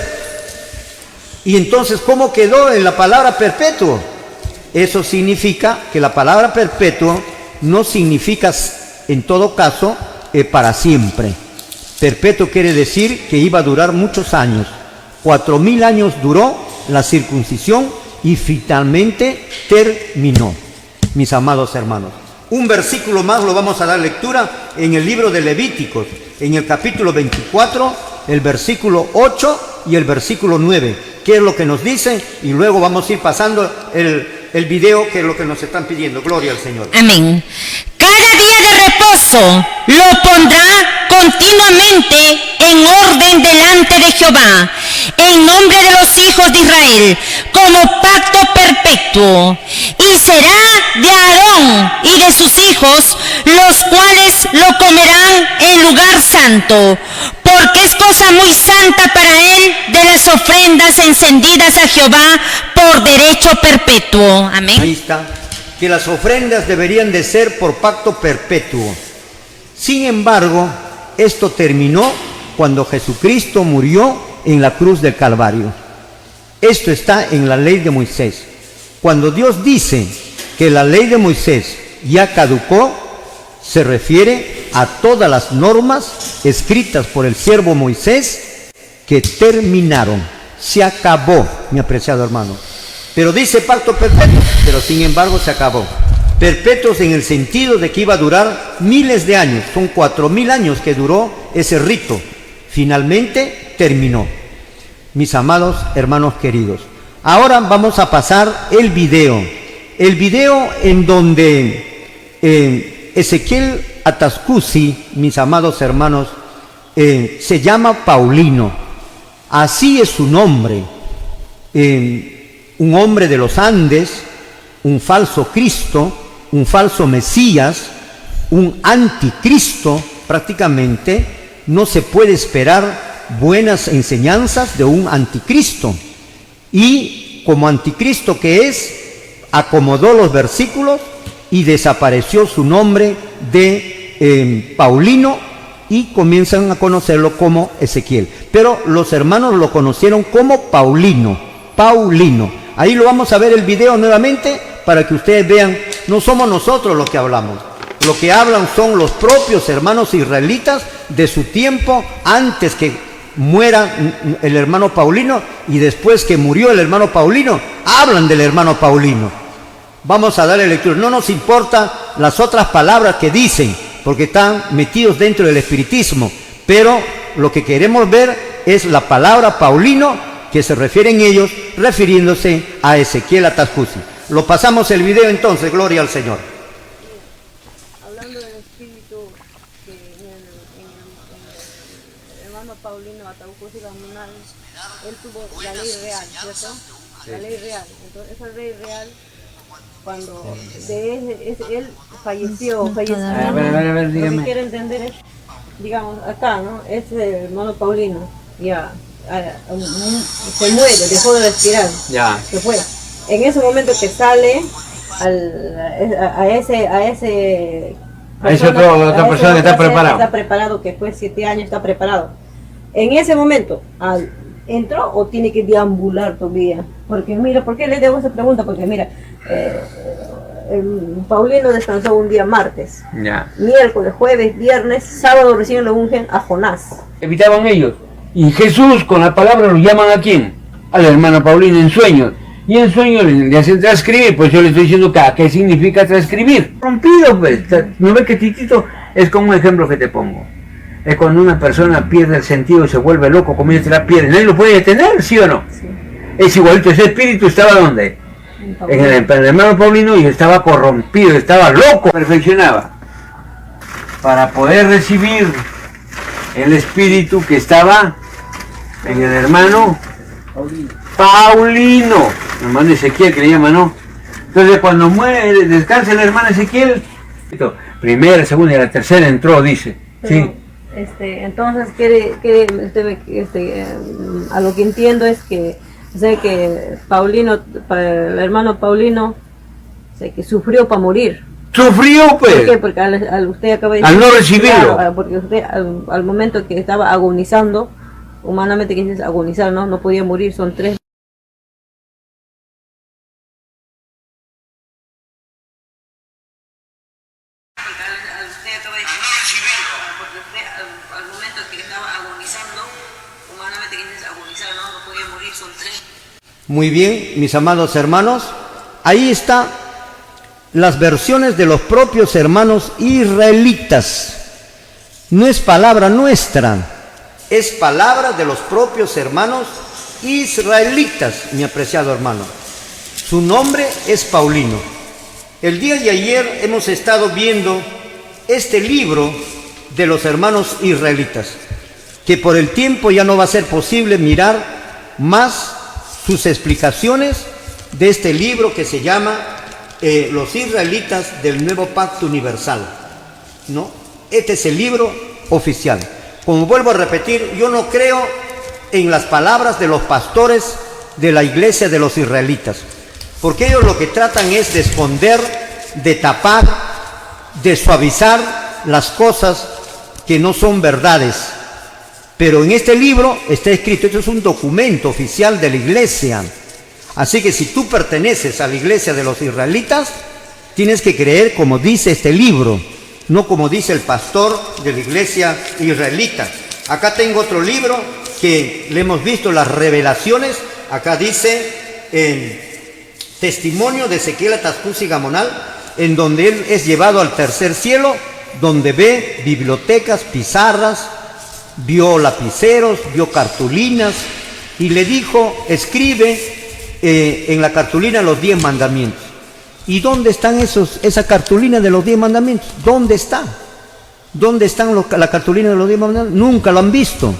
S1: Y entonces, ¿cómo quedó en la palabra perpetuo? Eso significa que la palabra perpetuo no significa en todo caso para siempre. Perpetuo quiere decir que iba a durar muchos años. 4000 años duró la circuncisión y finalmente terminó, mis amados hermanos. Un versículo más lo vamos a dar lectura en el libro de Levíticos, en el capítulo 24, el versículo 8 y el versículo 9. ¿Qué es lo que nos dice? Y luego vamos a ir pasando el video, que es lo que nos están pidiendo. Gloria al Señor.
S3: Amén. Cada día de reposo lo pondrá continuamente en orden delante de Jehová, en nombre de los hijos de Israel, como pacto perpetuo. Y será de Aarón y de sus hijos, los cuales lo comerán en lugar santo, porque es cosa muy santa para él de las ofrendas encendidas a Jehová por derecho perpetuo. Amén.
S1: Ahí está. Que las ofrendas deberían de ser por pacto perpetuo. Sin embargo, esto terminó cuando Jesucristo murió en la cruz del Calvario. Esto está en la ley de Moisés. Cuando Dios dice que la ley de Moisés ya caducó, se refiere a todas las normas escritas por el siervo Moisés que terminaron. Se acabó, mi apreciado hermano. Pero dice pacto perpetuo, pero sin embargo se acabó. Perpetuos en el sentido de que iba a durar miles de años. Son 4000 años que duró ese rito. Finalmente terminó. Mis amados hermanos queridos, ahora vamos a pasar el video. El video en donde Ezequiel Atascusi, mis amados hermanos, se llama Paulino. Así es su nombre. Un hombre de los Andes, un falso Cristo, un falso Mesías, un anticristo. Prácticamente no se puede esperar buenas enseñanzas de un anticristo. Y como anticristo que es, acomodó los versículos y desapareció su nombre de Paulino y comienzan a conocerlo como Ezequiel. Pero los hermanos lo conocieron como Paulino. Ahí lo vamos a ver el video nuevamente para que ustedes vean, no somos nosotros los que hablamos. Lo que hablan son los propios hermanos israelitas de su tiempo, antes que muera el hermano Paulino y después que murió el hermano Paulino, hablan del hermano Paulino. Vamos a darle lectura. No nos importa las otras palabras que dicen, porque están metidos dentro del espiritismo, pero lo que queremos ver es la palabra Paulino, que se refieren ellos, refiriéndose a Ezequiel Atascusi. Lo pasamos el video entonces, gloria al Señor.
S4: Hablando del espíritu que el hermano Paulino Atascusi Gamunal, él tuvo la ley real, ¿cierto? Sí. La ley real. Entonces esa ley real, cuando él falleció.
S5: A ver, dígame.
S4: Lo que quiero entender es, digamos, acá, ¿no? Es el hermano Paulino. ya se muere, dejó de respirar,
S5: Ya.
S4: se fue. En ese momento que sale a ese
S5: otra persona que está preparado.
S4: Está preparado, que fue 7 años, está preparado. En ese momento, ¿entró o tiene que deambular todavía? Porque mira, ¿por qué le debo esa pregunta? Porque mira, Paulino descansó un día martes,
S5: Ya.
S4: miércoles, jueves, viernes, sábado recién lo ungen a Jonás.
S5: Evitaban ellos. Y Jesús con la palabra lo llaman ¿a quién? Al hermano Paulino en sueños. Y en sueños le hacen transcribir, pues yo le estoy diciendo que ¿qué significa transcribir? Rompido, pues. ¿No ves que Titito? Es como un ejemplo que te pongo. Es cuando una persona pierde el sentido y se vuelve loco, comienza a pierde. ¿Nadie lo puede detener, sí o no?
S4: Sí.
S5: Es igualito, ese espíritu estaba ¿dónde? En el hermano Paulino, y estaba corrompido, estaba loco. Perfeccionaba. Para poder recibir el espíritu que estaba en el hermano Paulino, hermano Ezequiel que le llaman, ¿no? Entonces cuando muere, descansa el hermano Ezequiel, primera, segunda y la tercera entró, dice.
S4: Pero,
S5: Sí.
S4: Entonces a lo que entiendo es que sé que Paulino, el hermano Paulino, sé que sufrió para morir.
S5: Sufrió, pues.
S4: ¿Por qué? Porque al usted acaba de
S5: Al no recibirlo.
S4: claro, porque usted al momento que estaba agonizando, humanamente que es agonizar, no podía morir, son 3.
S1: Muy bien, mis amados hermanos, ahí está las versiones de los propios hermanos israelitas. No es palabra nuestra, es palabra de los propios hermanos israelitas, mi apreciado hermano. Su nombre es Paulino. El día de ayer hemos estado viendo este libro de los hermanos israelitas, que por el tiempo ya no va a ser posible mirar más sus explicaciones de este libro que se llama Los israelitas del Nuevo Pacto Universal, ¿no? Este es el libro oficial. Como vuelvo a repetir, yo no creo en las palabras de los pastores de la iglesia de los israelitas, porque ellos lo que tratan es de esconder, de tapar, de suavizar las cosas que no son verdades. Pero en este libro está escrito, esto es un documento oficial de la iglesia. Así que si tú perteneces a la iglesia de los israelitas, tienes que creer como dice este libro, no como dice el pastor de la iglesia israelita. Acá tengo otro libro que le hemos visto las revelaciones. Acá dice Testimonio de Ezequiel Atascusi Gamonal, en donde él es llevado al tercer cielo, donde ve bibliotecas, pizarras, vio lapiceros, vio cartulinas, y le dijo, escribe en la cartulina los 10 mandamientos. ¿Y dónde están esa cartulina de los 10 mandamientos? ¿Dónde está? ¿Dónde están la cartulina de los 10 mandamientos? Nunca lo han visto.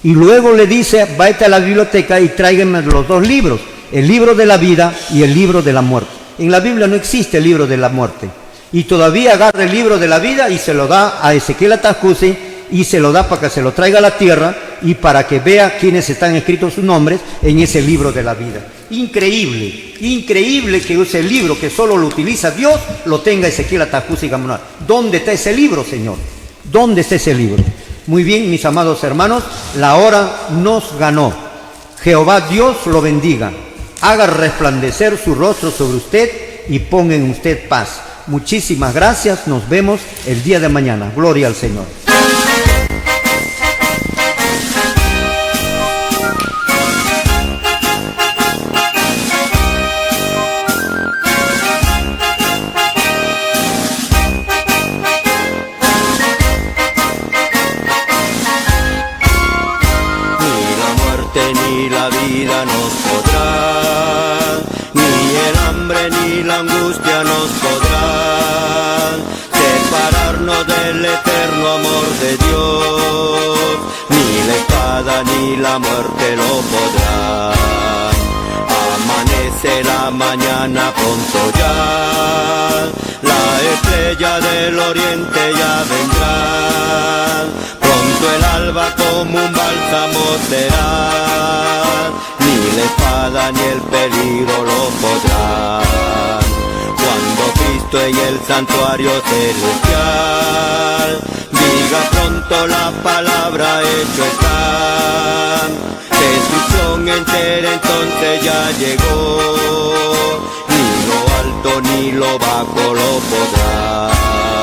S1: Y luego le dice, váyate a la biblioteca y tráiganme los 2 libros, el libro de la vida y el libro de la muerte. En la Biblia no existe el libro de la muerte. Y todavía agarra el libro de la vida y se lo da a Ezequiel Atascusi, y se lo da para que se lo traiga a la tierra y para que vea quiénes están escritos sus nombres en ese libro de la vida. Increíble, increíble que ese libro que solo lo utiliza Dios, lo tenga Ezequiel Atascusi Gamonal. ¿Dónde está ese libro, Señor? ¿Dónde está ese libro? Muy bien, mis amados hermanos, la hora nos ganó. Jehová Dios lo bendiga, haga resplandecer su rostro sobre usted y ponga en usted paz. Muchísimas gracias, nos vemos el día de mañana. Gloria al Señor.
S2: Ni la vida nos podrá, ni el hambre ni la angustia nos podrán separarnos del eterno amor de Dios, ni la espada ni la muerte lo podrán. Amanece la mañana pronto ya, la estrella del oriente ya vendrá, pronto Pronto el alba como un bálsamo será, ni la espada ni el peligro lo podrán. Cuando Cristo en el santuario celestial diga pronto la palabra hecho está, destrucción entera entonces ya llegó, ni lo alto ni lo bajo lo podrá.